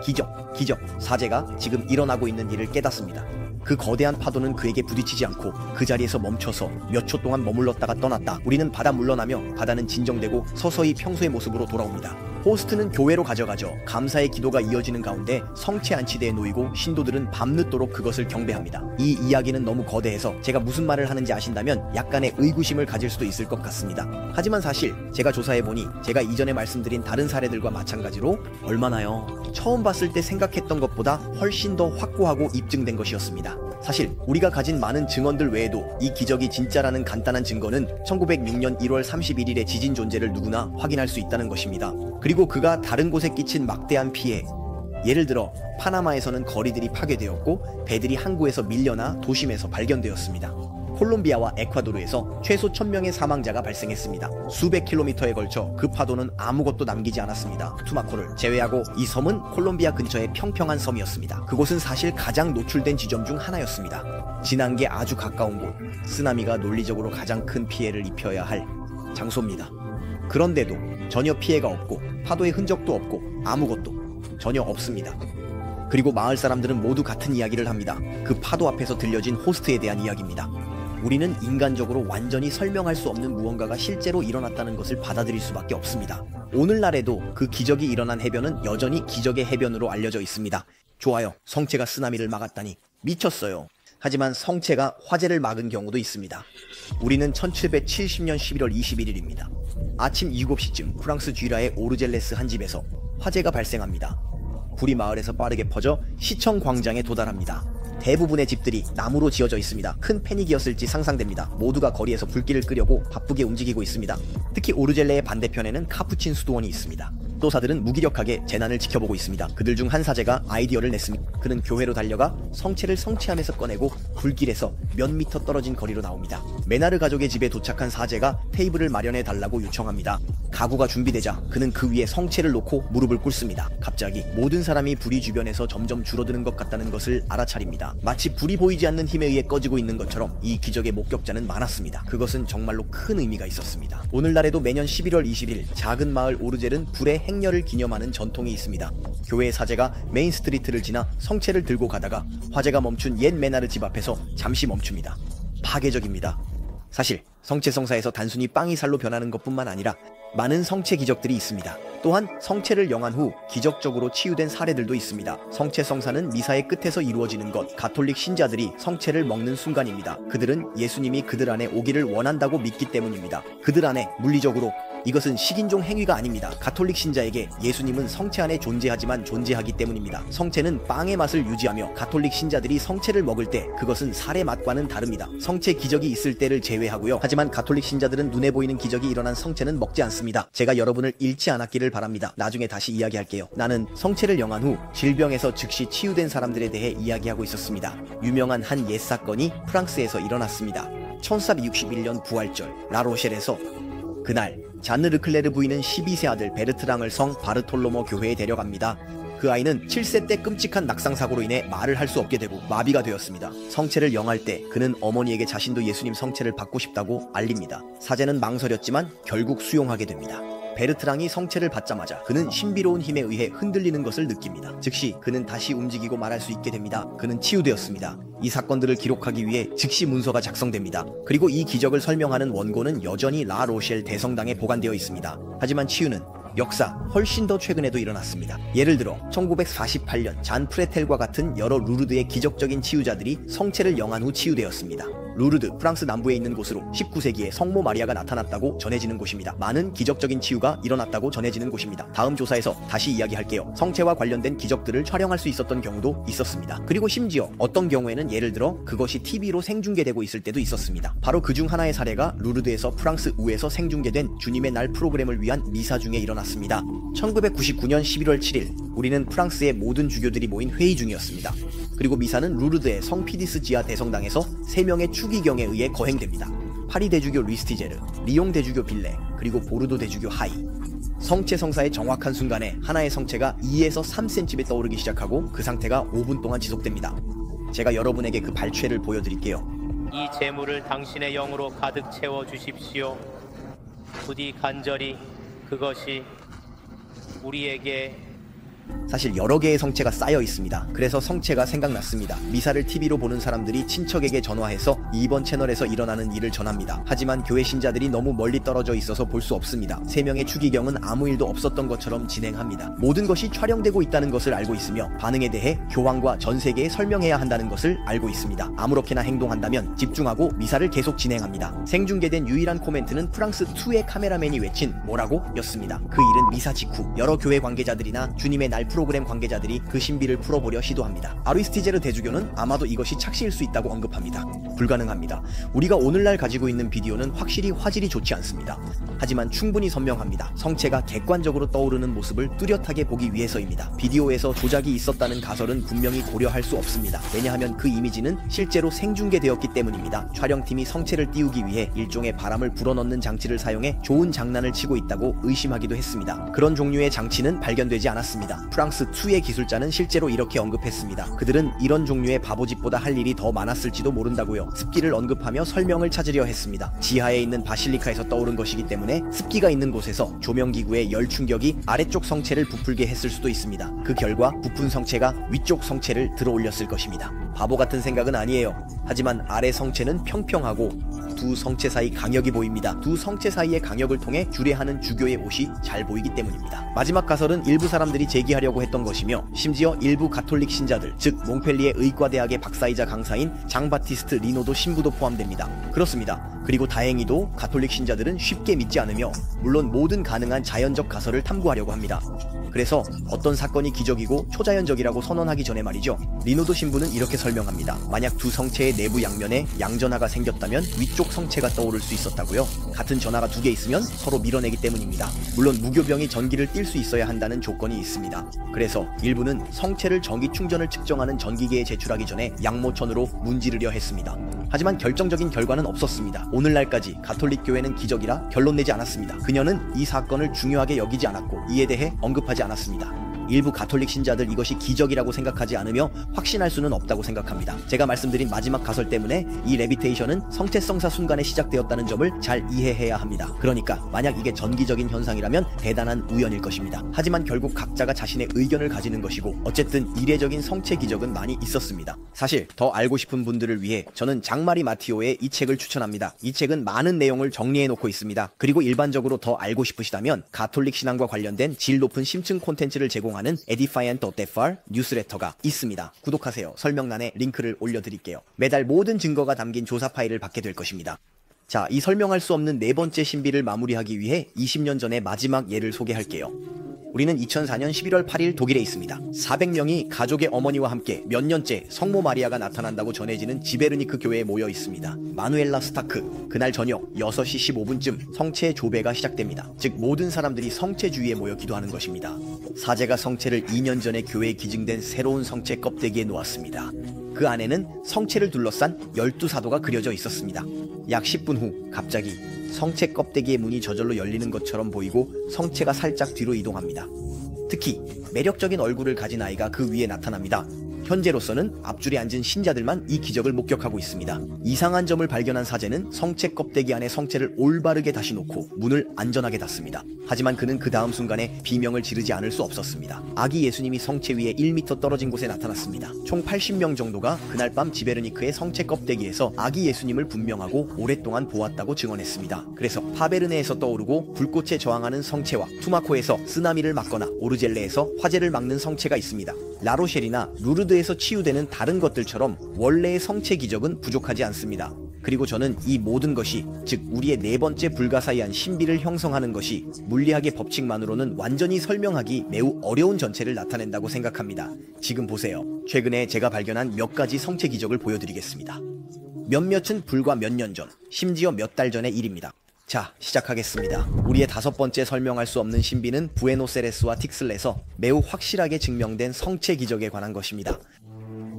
기적, 기적. 사제가 지금 일어나고 있는 일을 깨닫습니다. 그 거대한 파도는 그에게 부딪히지 않고 그 자리에서 멈춰서 몇 초 동안 머물렀다가 떠났다. 우리는 바다 물러나며 바다는 진정되고 서서히 평소의 모습으로 돌아옵니다. 호스트는 교회로 가져가죠. 감사의 기도가 이어지는 가운데 성체 안치대에 놓이고 신도들은 밤늦도록 그것을 경배합니다. 이 이야기는 너무 거대해서 제가 무슨 말을 하는지 아신다면 약간의 의구심을 가질 수도 있을 것 같습니다. 하지만 사실 제가 조사해보니 제가 이전에 말씀드린 다른 사례들과 마찬가지로 얼마나요? 처음 봤을 때 생각했던 것보다 훨씬 더 확고하고 입증된 것이었습니다. 사실 우리가 가진 많은 증언들 외에도 이 기적이 진짜라는 간단한 증거는 1906년 1월 31일의 지진 존재를 누구나 확인할 수 있다는 것입니다. 그리고 그가 다른 곳에 끼친 막대한 피해, 예를 들어 파나마에서는 거리들이 파괴되었고 배들이 항구에서 밀려나 도심에서 발견되었습니다. 콜롬비아와 에콰도르에서 최소 1000명의 사망자가 발생했습니다. 수백 킬로미터에 걸쳐 그 파도는 아무것도 남기지 않았습니다. 투마코를 제외하고 이 섬은 콜롬비아 근처의 평평한 섬이었습니다. 그곳은 사실 가장 노출된 지점 중 하나였습니다. 진앙에 아주 가까운 곳, 쓰나미가 논리적으로 가장 큰 피해를 입혀야 할 장소입니다. 그런데도 전혀 피해가 없고 파도의 흔적도 없고 아무것도 전혀 없습니다. 그리고 마을 사람들은 모두 같은 이야기를 합니다. 그 파도 앞에서 들려진 호스트에 대한 이야기입니다. 우리는 인간적으로 완전히 설명할 수 없는 무언가가 실제로 일어났다는 것을 받아들일 수밖에 없습니다. 오늘날에도 그 기적이 일어난 해변은 여전히 기적의 해변으로 알려져 있습니다. 좋아요. 성체가 쓰나미를 막았다니 미쳤어요. 하지만 성체가 화재를 막은 경우도 있습니다. 우리는 1770년 11월 21일입니다. 아침 7시쯤 프랑스 쥐라의 오르젤레스 한 집에서 화재가 발생합니다. 불이 마을에서 빠르게 퍼져 시청 광장에 도달합니다. 대부분의 집들이 나무로 지어져 있습니다. 큰 패닉이었을지 상상됩니다. 모두가 거리에서 불길을 끄려고 바쁘게 움직이고 있습니다. 특히 오르젤레의 반대편에는 카푸친 수도원이 있습니다. 도사들은 무기력하게 재난을 지켜보고 있습니다. 그들 중 한 사제가 아이디어를 냈습니다. 그는 교회로 달려가 성체를 성취함에서 꺼내고 불길에서 몇 미터 떨어진 거리로 나옵니다. 메나르 가족의 집에 도착한 사제가 테이블을 마련해 달라고 요청합니다. 가구가 준비되자 그는 그 위에 성체를 놓고 무릎을 꿇습니다. 갑자기 모든 사람이 불이 주변에서 점점 줄어드는 것 같다는 것을 알아차립니다. 마치 불이 보이지 않는 힘에 의해 꺼지고 있는 것처럼 이 기적의 목격자는 많았습니다. 그것은 정말로 큰 의미가 있었습니다. 오늘날에도 매년 11월 20일 작은 마을 오르젤은 불의 행렬을 기념하는 전통이 있습니다. 교회 사제가 메인 스트리트를 지나 성체를 들고 가다가 화재가 멈춘 옛 메나르 집 앞에서 잠시 멈춥니다. 파괴적입니다. 사실 성체 성사에서 단순히 빵이 살로 변하는 것뿐만 아니라 많은 성체 기적들이 있습니다. 또한 성체를 영한 후 기적적으로 치유된 사례들도 있습니다. 성체 성사는 미사의 끝에서 이루어지는 것, 가톨릭 신자들이 성체를 먹는 순간입니다. 그들은 예수님이 그들 안에 오기를 원한다고 믿기 때문입니다. 그들 안에 물리적으로 이것은 식인종 행위가 아닙니다. 가톨릭 신자에게 예수님은 성체 안에 존재하지만 존재하기 때문입니다. 성체는 빵의 맛을 유지하며 가톨릭 신자들이 성체를 먹을 때 그것은 살의 맛과는 다릅니다. 성체 기적이 있을 때를 제외하고요. 하지만 가톨릭 신자들은 눈에 보이는 기적이 일어난 성체는 먹지 않습니다. 제가 여러분을 잃지 않았기를 바랍니다. 나중에 다시 이야기할게요. 나는 성체를 영한 후 질병에서 즉시 치유된 사람들에 대해 이야기하고 있었습니다. 유명한 한 옛 사건이 프랑스에서 일어났습니다. 1461년 부활절 라로셸에서 그날 자느 르클레르 부인은 12세 아들 베르트랑을 성 바르톨로모 교회에 데려갑니다. 그 아이는 7세 때 끔찍한 낙상사고로 인해 말을 할 수 없게 되고 마비가 되었습니다. 성체를 영할 때 그는 어머니에게 자신도 예수님 성체를 받고 싶다고 알립니다. 사제는 망설였지만 결국 수용하게 됩니다. 베르트랑이 성체를 받자마자 그는 신비로운 힘에 의해 흔들리는 것을 느낍니다. 즉시 그는 다시 움직이고 말할 수 있게 됩니다. 그는 치유되었습니다. 이 사건들을 기록하기 위해 즉시 문서가 작성됩니다. 그리고 이 기적을 설명하는 원고는 여전히 라로셸 대성당에 보관되어 있습니다. 하지만 치유는 역사 훨씬 더 최근에도 일어났습니다. 예를 들어 1948년 잔 프레텔과 같은 여러 루르드의 기적적인 치유자들이 성체를 영한 후 치유되었습니다. 루르드, 프랑스 남부에 있는 곳으로 19세기에 성모 마리아가 나타났다고 전해지는 곳입니다. 많은 기적적인 치유가 일어났다고 전해지는 곳입니다. 다음 조사에서 다시 이야기할게요. 성체와 관련된 기적들을 촬영할 수 있었던 경우도 있었습니다. 그리고 심지어 어떤 경우에는 예를 들어 그것이 TV로 생중계되고 있을 때도 있었습니다. 바로 그중 하나의 사례가 루르드에서 프랑스 우에서 생중계된 주님의 날 프로그램을 위한 미사 중에 일어났습니다. 1999년 11월 7일 우리는 프랑스의 모든 주교들이 모인 회의 중이었습니다. 그리고 미사는 루르드의 성 피디스 지하 대성당에서 3명의 추기경에 의해 거행됩니다. 파리 대주교 리스티제르, 리옹 대주교 빌레, 그리고 보르도 대주교 하이. 성체 성사의 정확한 순간에 하나의 성체가 2에서 3cm에 떠오르기 시작하고 그 상태가 5분 동안 지속됩니다. 제가 여러분에게 그 발췌를 보여드릴게요. 이 재물을 당신의 영으로 가득 채워 주십시오. 부디 간절히 그것이 우리에게 사실 여러 개의 성체가 쌓여 있습니다. 그래서 성체가 생각났습니다. 미사를 TV로 보는 사람들이 친척에게 전화해서 이번 채널에서 일어나는 일을 전합니다. 하지만 교회 신자들이 너무 멀리 떨어져 있어서 볼 수 없습니다. 3명의 추기경은 아무 일도 없었던 것처럼 진행합니다. 모든 것이 촬영되고 있다는 것을 알고 있으며 반응에 대해 교황과 전 세계에 설명해야 한다는 것을 알고 있습니다. 아무렇게나 행동한다면 집중하고 미사를 계속 진행합니다. 생중계된 유일한 코멘트는 프랑스2의 카메라맨이 외친 뭐라고? 였습니다. 그 일은 미사 직후 여러 교회 관계자들이나 주님의 날 프로그램 관계자들이 그 신비를 풀어보려 시도합니다. 아리스티제르 대주교는 아마도 이것이 착시일 수 있다고 언급합니다. 불가능합니다. 우리가 오늘날 가지고 있는 비디오는 확실히 화질이 좋지 않습니다. 하지만 충분히 선명합니다. 성체가 객관적으로 떠오르는 모습을 뚜렷하게 보기 위해서입니다. 비디오에서 조작이 있었다는 가설은 분명히 고려할 수 없습니다. 왜냐하면 그 이미지는 실제로 생중계되었기 때문입니다. 촬영팀이 성체를 띄우기 위해 일종의 바람을 불어넣는 장치를 사용해 좋은 장난을 치고 있다고 의심하기도 했습니다. 그런 종류의 장치는 발견되지 않았습니다. 프랑스2의 기술자는 실제로 이렇게 언급했습니다. 그들은 이런 종류의 바보짓보다 할 일이 더 많았을지도 모른다고요. 습기를 언급하며 설명을 찾으려 했습니다. 지하에 있는 바실리카에서 떠오른 것이기 때문에 습기가 있는 곳에서 조명기구의 열 충격이 아래쪽 성체를 부풀게 했을 수도 있습니다. 그 결과 부푼 성체가 위쪽 성체를 들어올렸을 것입니다. 바보 같은 생각은 아니에요. 하지만 아래 성체는 평평하고 두 성체 사이 강역이 보입니다. 두 성체 사이의 강역을 통해 주례하는 주교의 옷이 잘 보이기 때문입니다. 마지막 가설은 일부 사람들이 제기하려고 했던 것이며 심지어 일부 가톨릭 신자들, 즉 몽펠리에 의과대학의 박사이자 강사인 장 바티스트 리노도 신부도 포함됩니다. 그렇습니다. 그리고 다행히도 가톨릭 신자들은 쉽게 믿지 않으며 물론 모든 가능한 자연적 가설을 탐구하려고 합니다. 그래서 어떤 사건이 기적이고 초자연적이라고 선언하기 전에 말이죠. 리노도 신부는 이렇게 설명합니다. 만약 두 성체의 내부 양면에 양전하가 생겼다면 위쪽 성체가 떠오를 수 있었다고요. 같은 전하가 2개 있으면 서로 밀어내기 때문입니다. 물론 무교병이 전기를 띨 수 있어야 한다는 조건이 있습니다. 그래서 일부는 성체를 전기 충전을 측정하는 전기계에 제출하기 전에 양모천으로 문지르려 했습니다. 하지만 결정적인 결과는 없었습니다. 오늘날까지 가톨릭 교회는 기적이라 결론 내지 않았습니다. 그녀는 이 사건을 중요하게 여기지 않았고 이에 대해 언급하지 않았습니다. 일부 가톨릭 신자들 이것이 기적이라고 생각하지 않으며 확신할 수는 없다고 생각합니다. 제가 말씀드린 마지막 가설 때문에 이 레비테이션은 성체성사 순간에 시작되었다는 점을 잘 이해해야 합니다. 그러니까 만약 이게 전기적인 현상이라면 대단한 우연일 것입니다. 하지만 결국 각자가 자신의 의견을 가지는 것이고 어쨌든 이례적인 성체 기적은 많이 있었습니다. 사실 더 알고 싶은 분들을 위해 저는 장마리 마티오의 이 책을 추천합니다. 이 책은 많은 내용을 정리해 놓고 있습니다. 그리고 일반적으로 더 알고 싶으시다면 가톨릭 신앙과 관련된 질 높은 심층 콘텐츠를 제공하는 에디파이언트.fr 뉴스레터가 있습니다. 구독하세요. 설명란에 링크를 올려드릴게요. 매달 모든 증거가 담긴 조사 파일을 받게 될 것입니다. 자, 이 설명할 수 없는 4번째 신비를 마무리하기 위해 20년 전의 마지막 예를 소개할게요. 우리는 2004년 11월 8일 독일에 있습니다. 400명이 가족의 어머니와 함께 몇 년째 성모 마리아가 나타난다고 전해지는 지베르니크 교회에 모여 있습니다. 마누엘라 스타크. 그날 저녁 6시 15분쯤 성체 조배가 시작됩니다. 즉 모든 사람들이 성체 주위에 모여 기도하는 것입니다. 사제가 성체를 2년 전에 교회에 기증된 새로운 성체 껍데기에 놓았습니다. 그 안에는 성체를 둘러싼 12사도가 그려져 있었습니다. 약 10분 후 갑자기 성체 껍데기의 문이 저절로 열리는 것처럼 보이고 성체가 살짝 뒤로 이동합니다. 특히 매력적인 얼굴을 가진 아이가 그 위에 나타납니다. 현재로서는 앞줄에 앉은 신자들만 이 기적을 목격하고 있습니다. 이상한 점을 발견한 사제는 성체 껍데기 안에 성체를 올바르게 다시 놓고 문을 안전하게 닫습니다. 하지만 그는 그 다음 순간에 비명을 지르지 않을 수 없었습니다. 아기 예수님이 성체 위에 1m 떨어진 곳에 나타났습니다. 총 80명 정도가 그날 밤 지베르니크의 성체 껍데기에서 아기 예수님을 분명하고 오랫동안 보았다고 증언했습니다. 그래서 파베르네에서 떠오르고 불꽃에 저항하는 성체와 투마코에서 쓰나미를 막거나 오르젤레에서 화재를 막는 성체가 있습니다. 라로셸이나 루르드에서 치유되는 다른 것들처럼 원래의 성체 기적은 부족하지 않습니다. 그리고 저는 이 모든 것이, 즉 우리의 네 번째 불가사의한 신비를 형성하는 것이 물리학의 법칙만으로는 완전히 설명하기 매우 어려운 전체를 나타낸다고 생각합니다. 지금 보세요. 최근에 제가 발견한 몇 가지 성체 기적을 보여드리겠습니다. 몇몇은 불과 몇 년 전, 심지어 몇 달 전의 일입니다. 자, 시작하겠습니다. 우리의 다섯 번째 설명할 수 없는 신비는 부에노스아이레스와 틱슬에서 매우 확실하게 증명된 성체 기적에 관한 것입니다.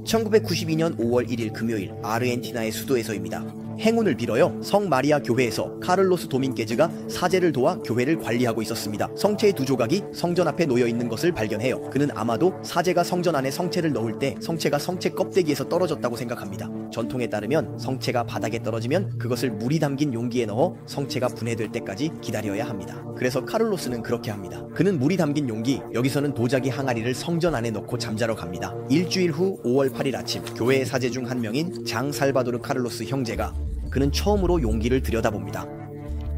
1992년 5월 1일 금요일 아르헨티나의 수도에서입니다. 행운을 빌어요. 성 마리아 교회에서 카를로스 도민게즈가 사제를 도와 교회를 관리하고 있었습니다. 성체의 두 조각이 성전 앞에 놓여 있는 것을 발견해요. 그는 아마도 사제가 성전 안에 성체를 넣을 때 성체가 성체 껍데기에서 떨어졌다고 생각합니다. 전통에 따르면 성체가 바닥에 떨어지면 그것을 물이 담긴 용기에 넣어 성체가 분해될 때까지 기다려야 합니다. 그래서 카를로스는 그렇게 합니다. 그는 물이 담긴 용기, 여기서는 도자기 항아리를 성전 안에 넣고 잠자러 갑니다. 일주일 후 5월 8일 아침, 교회의 사제 중 한 명인 장 살바도르 카를로스 형제가 그는 처음으로 용기를 들여다봅니다.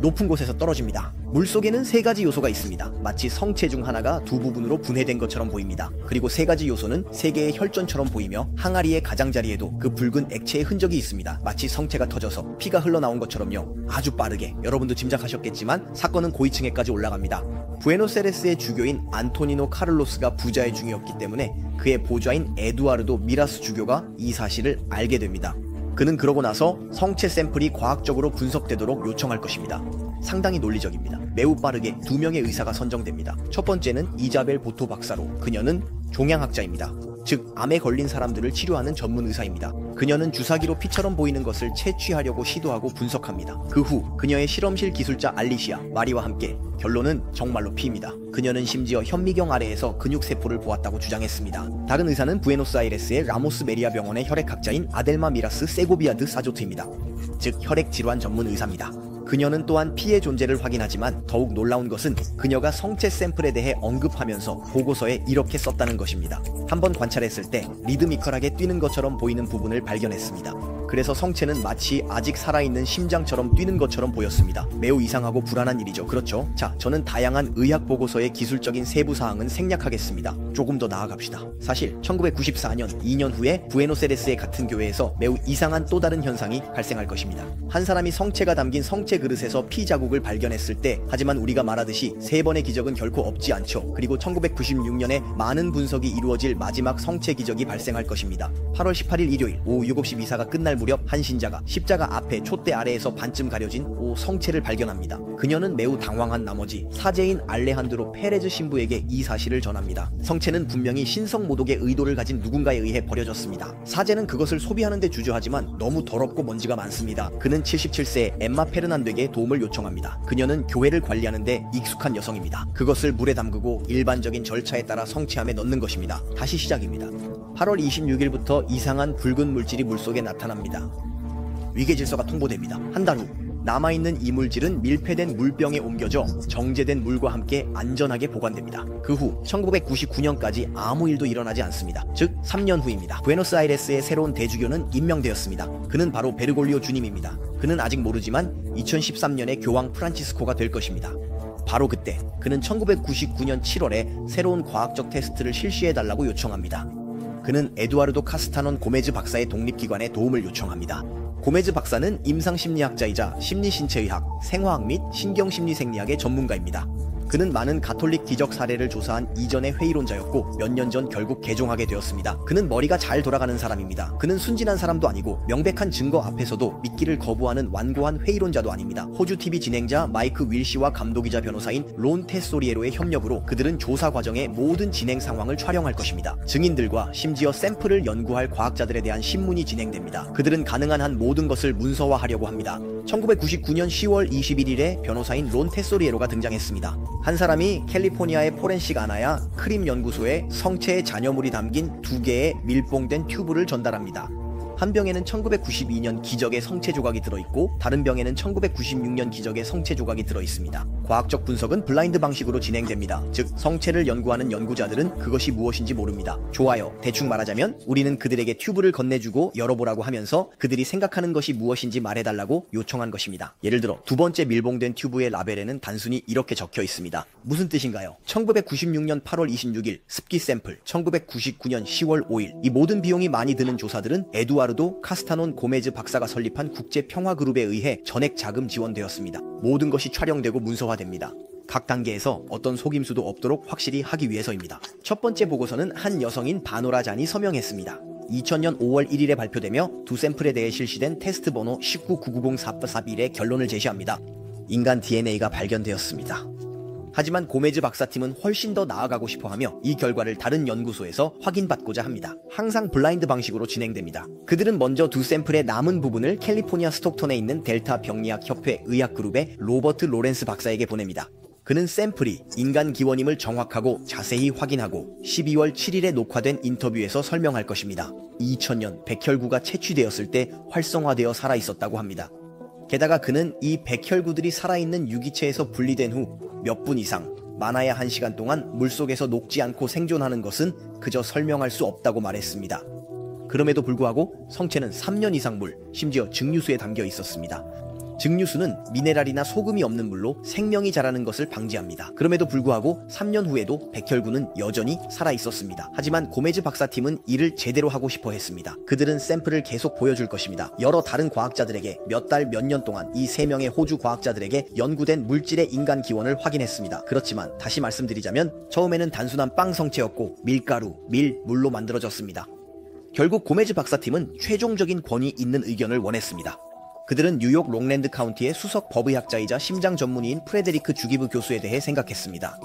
높은 곳에서 떨어집니다. 물속에는 세 가지 요소가 있습니다. 마치 성체 중 하나가 두 부분으로 분해된 것처럼 보입니다. 그리고 세 가지 요소는 세 개의 혈전처럼 보이며 항아리의 가장자리에도 그 붉은 액체의 흔적이 있습니다. 마치 성체가 터져서 피가 흘러나온 것처럼요. 아주 빠르게. 여러분도 짐작하셨겠지만 사건은 고위층에까지 올라갑니다. 부에노스아이레스의 주교인 안토니노 카를로스가 부자의 중이었기 때문에 그의 보좌인 에두아르도 미라스 주교가 이 사실을 알게 됩니다. 그는 그러고 나서 성체 샘플이 과학적으로 분석되도록 요청할 것입니다. 상당히 논리적입니다. 매우 빠르게 두 명의 의사가 선정됩니다. 첫 번째는 이자벨 보토 박사로, 그녀는 종양학자입니다. 즉 암에 걸린 사람들을 치료하는 전문 의사입니다. 그녀는 주사기로 피처럼 보이는 것을 채취하려고 시도하고 분석합니다. 그 후 그녀의 실험실 기술자 알리시아, 마리와 함께 결론은 정말로 피입니다. 그녀는 심지어 현미경 아래에서 근육세포를 보았다고 주장했습니다. 다른 의사는 부에노스아이레스의 라모스 메리아 병원의 혈액학자인 아델마 미라스 세고비아드 사조트입니다. 즉 혈액 질환 전문 의사입니다. 그녀는 또한 피의 존재를 확인하지만 더욱 놀라운 것은 그녀가 성체 샘플에 대해 언급하면서 보고서에 이렇게 썼다는 것입니다. 한번 관찰했을 때 리드미컬하게 뛰는 것처럼 보이는 부분을 발견했습니다. 그래서 성체는 마치 아직 살아있는 심장처럼 뛰는 것처럼 보였습니다. 매우 이상하고 불안한 일이죠. 그렇죠? 자, 저는 다양한 의학 보고서의 기술적인 세부 사항은 생략하겠습니다. 조금 더 나아갑시다. 사실 1994년 2년 후에 부에노스아이레스의 같은 교회에서 매우 이상한 또 다른 현상이 발생할 것입니다. 한 사람이 성체가 담긴 성체 그릇에서 피 자국을 발견했을 때, 하지만 우리가 말하듯이 세 번의 기적은 결코 없지 않죠. 그리고 1996년에 많은 분석이 이루어질 마지막 성체 기적이 발생할 것입니다. 8월 18일 일요일 오후 7시 미사가 끝날 무렵 한 신자가 십자가 앞에 촛대 아래에서 반쯤 가려진 성체를 발견합니다. 그녀는 매우 당황한 나머지 사제인 알레한드로 페레즈 신부에게 이 사실을 전합니다. 성체는 분명히 신성 모독의 의도를 가진 누군가에 의해 버려졌습니다. 사제는 그것을 소비하는 데 주저하지만 너무 더럽고 먼지가 많습니다. 그는 77세의 엠마 페르난데에게 도움을 요청합니다. 그녀는 교회를 관리하는 데 익숙한 여성입니다. 그것을 물에 담그고 일반적인 절차에 따라 성체함에 넣는 것입니다. 다시 시작입니다. 8월 26일부터 이상한 붉은 물질이 물속에 나타납니다. 위계질서가 통보됩니다. 한 달 후 남아있는 이물질은 밀폐된 물병에 옮겨져 정제된 물과 함께 안전하게 보관됩니다. 그 후 1999년까지 아무 일도 일어나지 않습니다. 즉 3년 후입니다. 부에노스아이레스의 새로운 대주교는 임명되었습니다. 그는 바로 베르골리오 주님입니다. 그는 아직 모르지만 2013년에 교황 프란치스코가 될 것입니다. 바로 그때 그는 1999년 7월에 새로운 과학적 테스트를 실시해달라고 요청합니다. 그는 에두아르도 카스타논 고메즈 박사의 독립기관에 도움을 요청합니다. 고메즈 박사는 임상심리학자이자 심리신체의학, 생화학 및 신경심리생리학의 전문가입니다. 그는 많은 가톨릭 기적 사례를 조사한 이전의 회의론자였고 몇 년 전 결국 개종하게 되었습니다. 그는 머리가 잘 돌아가는 사람입니다. 그는 순진한 사람도 아니고 명백한 증거 앞에서도 믿기를 거부하는 완고한 회의론자도 아닙니다. 호주 TV 진행자 마이크 윌시와 감독이자 변호사인 론 테소리에로의 협력으로 그들은 조사 과정의 모든 진행 상황을 촬영할 것입니다. 증인들과 심지어 샘플을 연구할 과학자들에 대한 신문이 진행됩니다. 그들은 가능한 한 모든 것을 문서화하려고 합니다. 1999년 10월 21일에 변호사인 론 테소리에로가 등장했습니다. 한 사람이 캘리포니아의 포렌식 아나야 크림 연구소에 성체의 잔여물이 담긴 2개의 밀봉된 튜브를 전달합니다. 한 병에는 1992년 기적의 성체 조각이 들어있고 다른 병에는 1996년 기적의 성체 조각이 들어있습니다. 과학적 분석은 블라인드 방식으로 진행됩니다. 즉 성체를 연구하는 연구자들은 그것이 무엇인지 모릅니다. 좋아요. 대충 말하자면 우리는 그들에게 튜브를 건네주고 열어보라고 하면서 그들이 생각하는 것이 무엇인지 말해달라고 요청한 것입니다. 예를 들어 두 번째 밀봉된 튜브의 라벨에는 단순히 이렇게 적혀 있습니다. 무슨 뜻인가요? 1996년 8월 26일 습기 샘플, 1999년 10월 5일. 이 모든 비용이 많이 드는 조사들은 에두아르도 카스타논 고메즈 박사가 설립한 국제평화그룹에 의해 전액 자금 지원되었습니다. 모든 것이 촬영되고 문서화됩니다. 각 단계에서 어떤 속임수도 없도록 확실히 하기 위해서입니다. 첫 번째 보고서는 한 여성인 바노라 잔이 서명했습니다. 2000년 5월 1일에 발표되며 두 샘플에 대해 실시된 테스트 번호 199904441의 결론을 제시합니다. 인간 DNA가 발견되었습니다. 하지만 고메즈 박사팀은 훨씬 더 나아가고 싶어하며 이 결과를 다른 연구소에서 확인받고자 합니다. 항상 블라인드 방식으로 진행됩니다. 그들은 먼저 두 샘플의 남은 부분을 캘리포니아 스톡톤에 있는 델타 병리학 협회 의학그룹의 로버트 로렌스 박사에게 보냅니다. 그는 샘플이 인간 기원임을 정확하고 자세히 확인하고 12월 7일에 녹화된 인터뷰에서 설명할 것입니다. 2000년 백혈구가 채취되었을 때 활성화되어 살아있었다고 합니다. 게다가 그는 이 백혈구들이 살아있는 유기체에서 분리된 후 몇 분 이상, 많아야 1시간 동안 물속에서 녹지 않고 생존하는 것은 그저 설명할 수 없다고 말했습니다. 그럼에도 불구하고 성체는 3년 이상 물, 심지어 증류수에 담겨 있었습니다. 증류수는 미네랄이나 소금이 없는 물로 생명이 자라는 것을 방지합니다. 그럼에도 불구하고 3년 후에도 백혈구는 여전히 살아있었습니다. 하지만 고메즈 박사팀은 이를 제대로 하고 싶어 했습니다. 그들은 샘플을 계속 보여줄 것입니다. 여러 다른 과학자들에게 몇 달, 몇 년 동안 이 3명의 호주 과학자들에게 연구된 물질의 인간 기원을 확인했습니다. 그렇지만 다시 말씀드리자면 처음에는 단순한 빵 성체였고 밀가루, 물로 만들어졌습니다. 결국 고메즈 박사팀은 최종적인 권위 있는 의견을 원했습니다. 그들은 뉴욕 롱랜드 카운티의 수석 법의학자이자 심장 전문의인 프레데리크 주기브 교수에 대해 생각했습니다.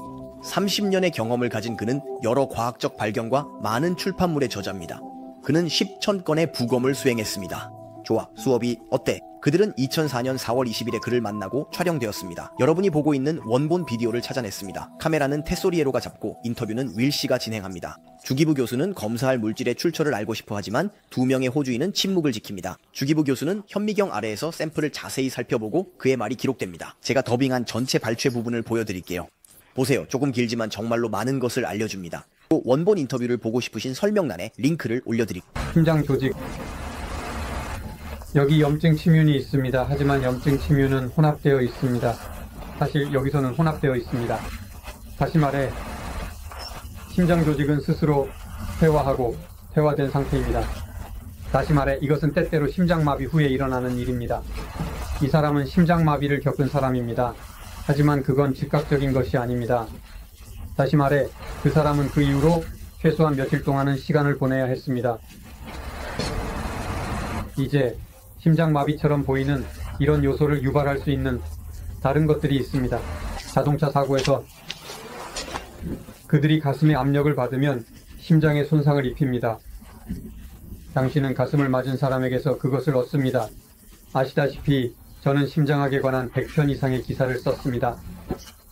30년의 경험을 가진 그는 여러 과학적 발견과 많은 출판물의 저자입니다. 그는 10,000건의 부검을 수행했습니다. 좋아, 수업이 어때? 그들은 2004년 4월 20일에 그를 만나고 촬영되었습니다. 여러분이 보고 있는 원본 비디오를 찾아냈습니다. 카메라는 테소리에로가 잡고 인터뷰는 윌 씨가 진행합니다. 주기부 교수는 검사할 물질의 출처를 알고 싶어 하지만 2명의 호주인은 침묵을 지킵니다. 주기부 교수는 현미경 아래에서 샘플을 자세히 살펴보고 그의 말이 기록됩니다. 제가 더빙한 전체 발췌 부분을 보여드릴게요. 보세요. 조금 길지만 정말로 많은 것을 알려줍니다. 또 원본 인터뷰를 보고 싶으신 설명란에 링크를 올려드릴게요. 심장 조직. 여기 염증 침윤이 있습니다. 하지만 염증 침윤은 혼합되어 있습니다. 사실 여기서는 혼합되어 있습니다. 다시 말해 심장 조직은 스스로 퇴화하고 퇴화된 상태입니다. 다시 말해 이것은 때때로 심장마비 후에 일어나는 일입니다. 이 사람은 심장마비를 겪은 사람입니다. 하지만 그건 즉각적인 것이 아닙니다. 다시 말해 그 사람은 그 이후로 최소한 며칠 동안은 시간을 보내야 했습니다. 이제 심장마비처럼 보이는 이런 요소를 유발할 수 있는 다른 것들이 있습니다. 자동차 사고에서 그들이 가슴에 압력을 받으면 심장에 손상을 입힙니다. 당신은 가슴을 맞은 사람에게서 그것을 얻습니다. 아시다시피 저는 심장학에 관한 100편 이상의 기사를 썼습니다.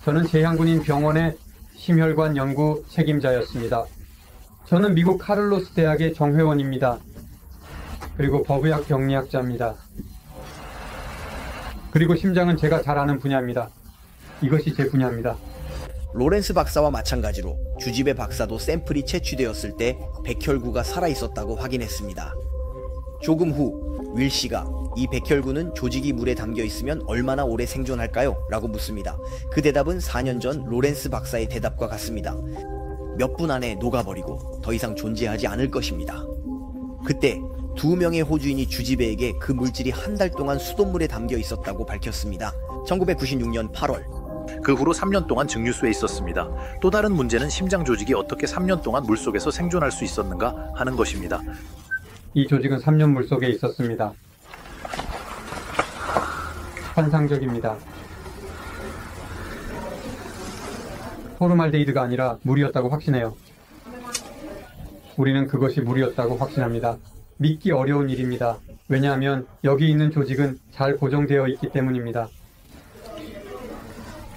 저는 제향군인 병원의 심혈관 연구 책임자였습니다. 저는 미국 카를로스 대학의 정회원입니다. 그리고 법의학 병리학자입니다. 그리고 심장은 제가 잘 아는 분야입니다. 이것이 제 분야입니다. 로렌스 박사와 마찬가지로 주지베 박사도 샘플이 채취되었을 때 백혈구가 살아있었다고 확인했습니다. 조금 후 윌 씨가 이 백혈구는 조직이 물에 담겨 있으면 얼마나 오래 생존할까요? 라고 묻습니다. 그 대답은 4년 전 로렌스 박사의 대답과 같습니다. 몇 분 안에 녹아버리고 더 이상 존재하지 않을 것입니다. 그때 2명의 호주인이 주지베에게 그 물질이 한 달 동안 수돗물에 담겨 있었다고 밝혔습니다. 1996년 8월 그 후로 3년 동안 증류수에 있었습니다. 또 다른 문제는 심장 조직이 어떻게 3년 동안 물속에서 생존할 수 있었는가 하는 것입니다. 이 조직은 3년 물속에 있었습니다. 환상적입니다. 포르말데히드가 아니라 물이었다고 확신해요. 우리는 그것이 물이었다고 확신합니다. 믿기 어려운 일입니다. 왜냐하면 여기 있는 조직은 잘 고정되어 있기 때문입니다.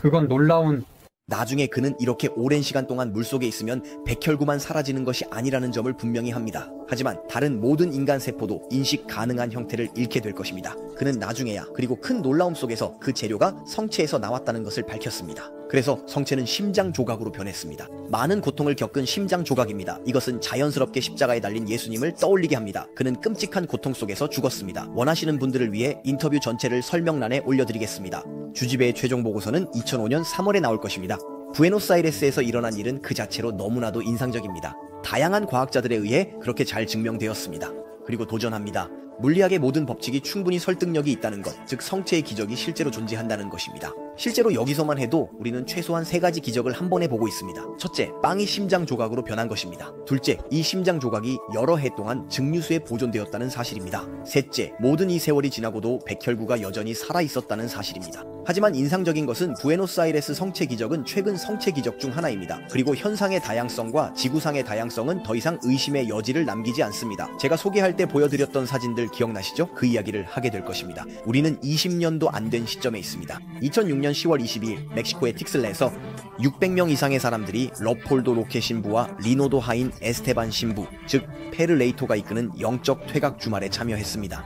그건 놀라운 나중에 그는 이렇게 오랜 시간 동안 물속에 있으면 백혈구만 사라지는 것이 아니라는 점을 분명히 합니다. 하지만 다른 모든 인간 세포도 인식 가능한 형태를 잃게 될 것입니다. 그는 나중에야, 그리고 큰 놀라움 속에서 그 재료가 성체에서 나왔다는 것을 밝혔습니다. 그래서 성체는 심장 조각으로 변했습니다. 많은 고통을 겪은 심장 조각입니다. 이것은 자연스럽게 십자가에 달린 예수님을 떠올리게 합니다. 그는 끔찍한 고통 속에서 죽었습니다. 원하시는 분들을 위해 인터뷰 전체를 설명란에 올려드리겠습니다. 주지배의 최종 보고서는 2005년 3월에 나올 것입니다. 부에노스아이레스에서 일어난 일은 그 자체로 너무나도 인상적입니다. 다양한 과학자들에 의해 그렇게 잘 증명되었습니다. 그리고 도전합니다. 물리학의 모든 법칙이 충분히 설득력이 있다는 것, 즉 성체의 기적이 실제로 존재한다는 것입니다. 실제로 여기서만 해도 우리는 최소한 3가지 기적을 한 번에 보고 있습니다. 첫째, 빵이 심장 조각으로 변한 것입니다. 둘째, 이 심장 조각이 여러 해 동안 증류수에 보존되었다는 사실입니다. 셋째, 모든 이 세월이 지나고도 백혈구가 여전히 살아있었다는 사실입니다. 하지만 인상적인 것은 부에노스아이레스 성체 기적은 최근 성체 기적 중 하나입니다. 그리고 현상의 다양성과 지구상의 다양성은 더 이상 의심의 여지를 남기지 않습니다. 제가 소개할 때 보여드렸던 사진들 기억나시죠? 그 이야기를 하게 될 것입니다. 우리는 20년도 안 된 시점에 있습니다. 2006년 10월 22일 멕시코의 틱슬레에서 600명 이상의 사람들이 러폴도 로케 신부와 리노도 하인 에스테반 신부, 즉 페르레이토가 이끄는 영적 퇴각 주말에 참여했습니다.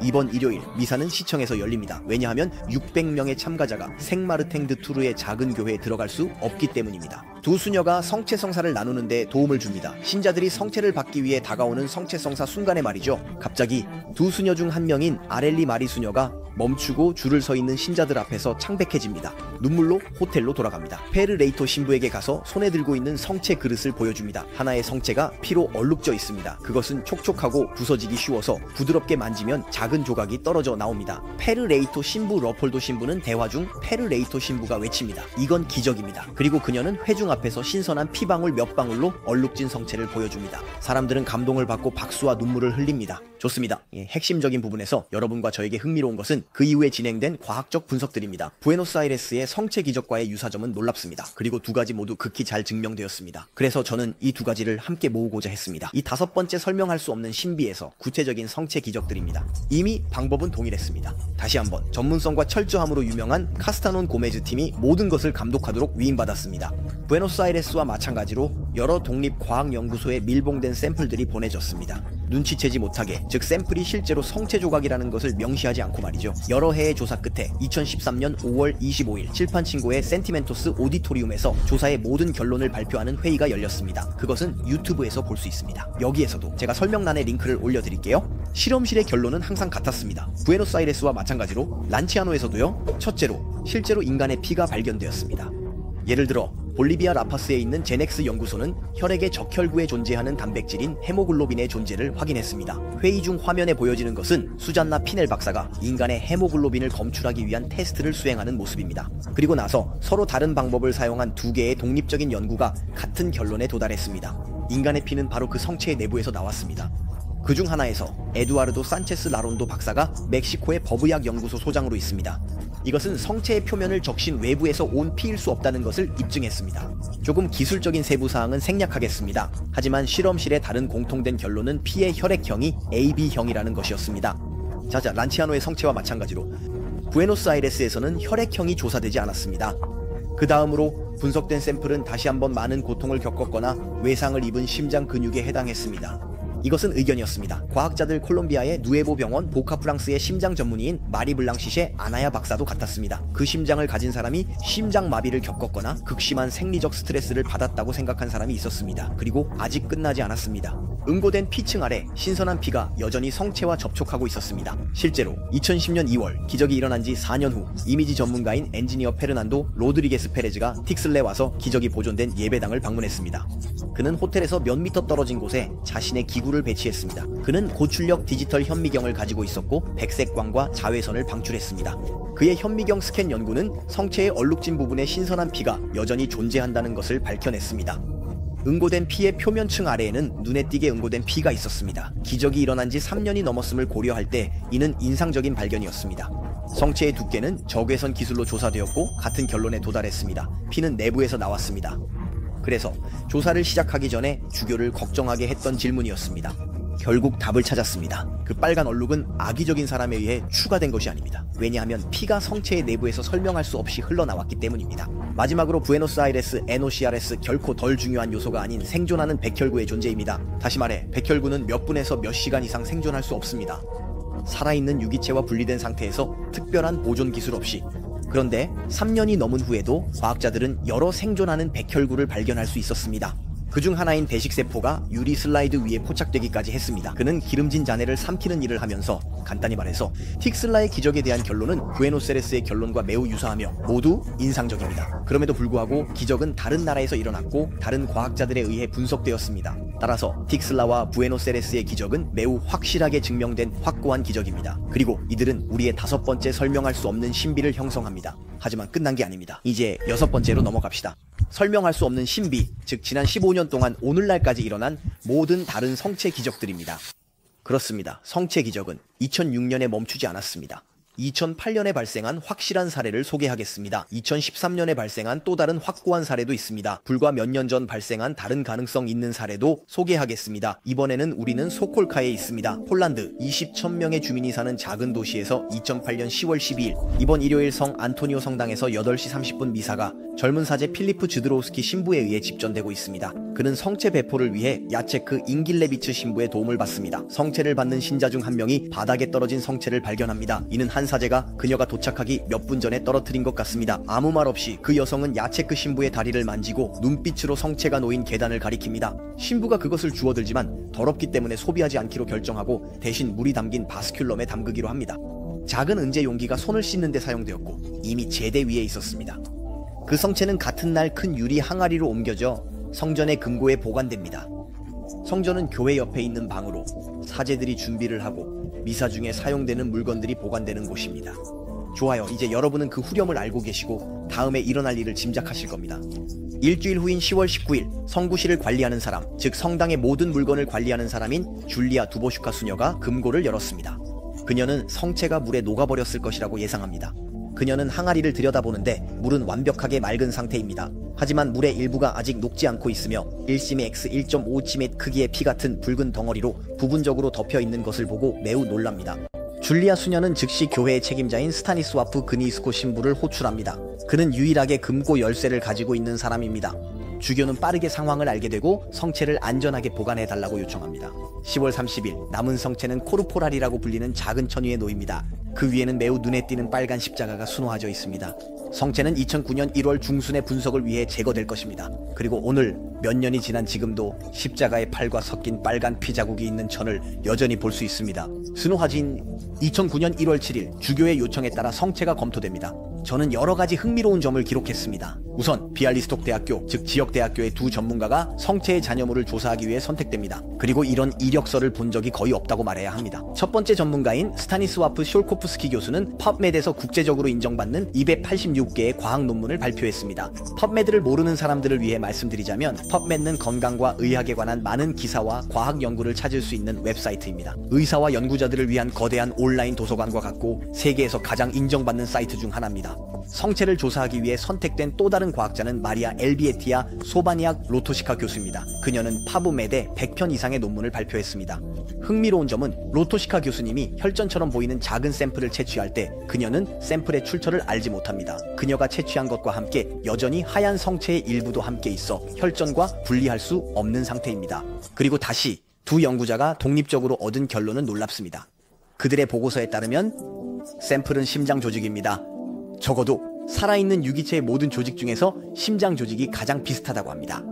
이번 일요일 미사는 시청에서 열립니다. 왜냐하면 600명의 참가자가 생마르탱 드 투르의 작은 교회에 들어갈 수 없기 때문입니다. 두 수녀가 성체 성사를 나누는 데 도움을 줍니다. 신자들이 성체를 받기 위해 다가오는 성체 성사 순간에 말이죠. 갑자기 두 수녀 중 한 명인 아렐리 마리 수녀가 멈추고 줄을 서 있는 신자들 앞에서 창백해집니다. 눈물로 호텔로 돌아갑니다. 페르레이토 신부에게 가서 손에 들고 있는 성체 그릇을 보여줍니다. 하나의 성체가 피로 얼룩져 있습니다. 그것은 촉촉하고 부서지기 쉬워서 부드럽게 만지면 작은 조각이 떨어져 나옵니다. 페르레이토 신부 러폴도 신부는 대화 중 페르레이토 신부가 외칩니다. 이건 기적입니다. 그리고 그녀는 회중 앞에서 신선한 피방울 몇 방울로 얼룩진 성체를 보여줍니다. 사람들은 감동을 받고 박수와 눈물을 흘립니다. 좋습니다. 핵심적인 부분에서 여러분과 저에게 흥미로운 것은 그 이후에 진행된 과학적 분석들입니다. 부에노스아이레스의 성체 기적과의 유사점은 놀랍습니다. 그리고 두 가지 모두 극히 잘 증명되었습니다. 그래서 저는 이 두 가지를 함께 모으고자 했습니다. 이 5번째 설명할 수 없는 신비에서 구체적인 성체 기적들입니다. 이미 방법은 동일했습니다. 다시 한번 전문성과 철저함으로 유명한 카스타논 고메즈 팀이 모든 것을 감독하도록 위임받았습니다. 부에노스아이레스와 마찬가지로 여러 독립과학연구소에 밀봉된 샘플들이 보내졌습니다. 눈치채지 못하게, 즉 샘플이 실제로 성체 조각이라는 것을 명시하지 않고 말이죠. 여러 해의 조사 끝에 2013년 5월 25일 칠판 친구의 센티멘토스 오디토리움에서 조사의 모든 결론을 발표하는 회의가 열렸습니다. 그것은 유튜브에서 볼 수 있습니다. 여기에서도 제가 설명란에 링크를 올려드릴게요. 실험실의 결론은 항상 같았습니다. 부에노스아이레스와 마찬가지로 란치아노에서도요. 첫째로, 실제로 인간의 피가 발견되었습니다. 예를 들어 볼리비아 라파스에 있는 제넥스 연구소는 혈액의 적혈구에 존재하는 단백질인 헤모글로빈의 존재를 확인했습니다. 회의 중 화면에 보여지는 것은 수잔나 피넬 박사가 인간의 헤모글로빈을 검출하기 위한 테스트를 수행하는 모습입니다. 그리고 나서 서로 다른 방법을 사용한 2개의 독립적인 연구가 같은 결론에 도달했습니다. 인간의 피는 바로 그 성체의 내부에서 나왔습니다. 그중 하나에서 에두아르도 산체스 라론도 박사가 멕시코의 법의학 연구소 소장으로 있습니다. 이것은 성체의 표면을 적신 외부에서 온 피일 수 없다는 것을 입증했습니다. 조금 기술적인 세부사항은 생략하겠습니다. 하지만 실험실의 다른 공통된 결론은 피의 혈액형이 AB형이라는 것이었습니다. 자자, 란치아노의 성체와 마찬가지로 부에노스아이레스에서는 혈액형이 조사되지 않았습니다. 그 다음으로 분석된 샘플은 다시 한번 많은 고통을 겪었거나 외상을 입은 심장 근육에 해당했습니다. 이것은 의견이었습니다. 과학자들 콜롬비아의 누에보 병원 보카프랑스의 심장 전문의인 마리 블랑시셰 아나야 박사도 같았습니다. 그 심장을 가진 사람이 심장마비를 겪었거나 극심한 생리적 스트레스를 받았다고 생각한 사람이 있었습니다. 그리고 아직 끝나지 않았습니다. 응고된 피층 아래 신선한 피가 여전히 성체와 접촉하고 있었습니다. 실제로 2010년 2월 기적이 일어난 지 4년 후 이미지 전문가인 엔지니어 페르난도 로드리게스 페레즈가 틱슬레 와서 기적이 보존된 예배당을 방문했습니다. 그는 호텔에서 몇 미터 떨어진 곳에 자신의 기구를 배치했습니다. 그는 고출력 디지털 현미경을 가지고 있었고 백색광과 자외선을 방출했습니다. 그의 현미경 스캔 연구는 성체의 얼룩진 부분에 신선한 피가 여전히 존재한다는 것을 밝혀냈습니다. 응고된 피의 표면층 아래에는 눈에 띄게 응고된 피가 있었습니다. 기적이 일어난 지 3년이 넘었음을 고려할 때 이는 인상적인 발견이었습니다. 성체의 두께는 적외선 기술로 조사되었고 같은 결론에 도달했습니다. 피는 내부에서 나왔습니다. 그래서 조사를 시작하기 전에 주교를 걱정하게 했던 질문이었습니다. 결국 답을 찾았습니다. 그 빨간 얼룩은 악의적인 사람에 의해 추가된 것이 아닙니다. 왜냐하면 피가 성체의 내부에서 설명할 수 없이 흘러나왔기 때문입니다. 마지막으로 부에노스아이레스 NOCRS 결코 덜 중요한 요소가 아닌 생존하는 백혈구의 존재입니다. 다시 말해 백혈구는 몇 분에서 몇 시간 이상 생존할 수 없습니다. 살아있는 유기체와 분리된 상태에서 특별한 보존 기술 없이. 그런데 3년이 넘은 후에도 과학자들은 여러 생존하는 백혈구를 발견할 수 있었습니다. 그중 하나인 배식세포가 유리 슬라이드 위에 포착되기까지 했습니다. 그는 기름진 잔해를 삼키는 일을 하면서 간단히 말해서 틱슬라의 기적에 대한 결론은 부에노스아이레스의 결론과 매우 유사하며 모두 인상적입니다. 그럼에도 불구하고 기적은 다른 나라에서 일어났고 다른 과학자들에 의해 분석되었습니다. 따라서 틱슬라와 부에노스아이레스의 기적은 매우 확실하게 증명된 확고한 기적입니다. 그리고 이들은 우리의 5번째 설명할 수 없는 신비를 형성합니다. 하지만 끝난 게 아닙니다. 이제 6번째로 넘어갑시다. 설명할 수 없는 신비, 즉 지난 15년 동안 오늘날까지 일어난 모든 다른 성체 기적들입니다. 그렇습니다. 성체 기적은 2006년에 멈추지 않았습니다. 2008년에 발생한 확실한 사례를 소개하겠습니다. 2013년에 발생한 또 다른 확고한 사례도 있습니다. 불과 몇 년 전 발생한 다른 가능성 있는 사례도 소개하겠습니다. 이번에는 우리는 소콜카에 있습니다. 폴란드 20,000명의 주민이 사는 작은 도시에서 2008년 10월 12일 이번 일요일 성 안토니오 성당에서 8시 30분 미사가 젊은 사제 필리프 즈드로우스키 신부에 의해 집전되고 있습니다. 그는 성체 배포를 위해 야체크 잉길레비츠 신부의 도움을 받습니다. 성체를 받는 신자 중 한 명이 바닥에 떨어진 성체를 발견합니다. 이는 한 사제가 그녀가 도착하기 몇 분 전에 떨어뜨린 것 같습니다. 아무 말 없이 그 여성은 야체크 신부의 다리를 만지고 눈빛으로 성체가 놓인 계단을 가리킵니다. 신부가 그것을 주워들지만 더럽기 때문에 소비하지 않기로 결정하고 대신 물이 담긴 바스큘럼에 담그기로 합니다. 작은 은재 용기가 손을 씻는 데 사용되었고 이미 제대 위에 있었습니다. 그 성체는 같은 날 큰 유리 항아리로 옮겨져 성전의 금고에 보관됩니다. 성전은 교회 옆에 있는 방으로 사제들이 준비를 하고 미사 중에 사용되는 물건들이 보관되는 곳입니다. 좋아요. 이제 여러분은 그 후렴을 알고 계시고 다음에 일어날 일을 짐작하실 겁니다. 일주일 후인 10월 19일 성구실을 관리하는 사람, 즉 성당의 모든 물건을 관리하는 사람인 줄리아 두보슈카 수녀가 금고를 열었습니다. 그녀는 성체가 물에 녹아버렸을 것이라고 예상합니다. 그녀는 항아리를 들여다보는데 물은 완벽하게 맑은 상태입니다. 하지만 물의 일부가 아직 녹지 않고 있으며 1cm x 1.5cm 크기의 피 같은 붉은 덩어리로 부분적으로 덮여 있는 것을 보고 매우 놀랍니다. 줄리아 수녀는 즉시 교회의 책임자인 스타니스와프 그니스코 신부를 호출합니다. 그는 유일하게 금고 열쇠를 가지고 있는 사람입니다. 주교는 빠르게 상황을 알게 되고 성체를 안전하게 보관해달라고 요청합니다. 10월 30일 남은 성체는 코르포랄이라고 불리는 작은 천 위에 놓입니다. 그 위에는 매우 눈에 띄는 빨간 십자가가 수놓아져 있습니다. 성체는 2009년 1월 중순의 분석을 위해 제거될 것입니다. 그리고 오늘 몇 년이 지난 지금도 십자가의 팔과 섞인 빨간 피 자국이 있는 천을 여전히 볼 수 있습니다. 수노화진 2009년 1월 7일 주교의 요청에 따라 성체가 검토됩니다. 저는 여러 가지 흥미로운 점을 기록했습니다. 우선 비알리스톡 대학교, 즉 지역대학교의 두 전문가가 성체의 잔여물을 조사하기 위해 선택됩니다. 그리고 이런 이력서를 본 적이 거의 없다고 말해야 합니다. 첫 번째 전문가인 스타니스와프 숄코프스키 교수는 펍메드에서 국제적으로 인정받는 286개의 과학 논문을 발표했습니다. 펍메드를 모르는 사람들을 위해 말씀드리자면 펍메드는 건강과 의학에 관한 많은 기사와 과학 연구를 찾을 수 있는 웹사이트입니다. 의사와 연구자들을 위한 거대한 온라인 도서관과 같고 세계에서 가장 인정받는 사이트 중 하나입니다. 성체를 조사하기 위해 선택된 또 다른 과학자는 마리아 엘비에티아 소바니악 로토시카 교수입니다. 그녀는 파브메드에 100편 이상의 논문을 발표했습니다. 흥미로운 점은 로토시카 교수님이 혈전처럼 보이는 작은 샘플을 채취할 때 그녀는 샘플의 출처를 알지 못합니다. 그녀가 채취한 것과 함께 여전히 하얀 성체의 일부도 함께 있어 혈전과 분리할 수 없는 상태입니다. 그리고 다시 두 연구자가 독립적으로 얻은 결론은 놀랍습니다. 그들의 보고서에 따르면 샘플은 심장 조직입니다. 적어도 살아있는 유기체의 모든 조직 중에서 심장 조직이 가장 비슷하다고 합니다.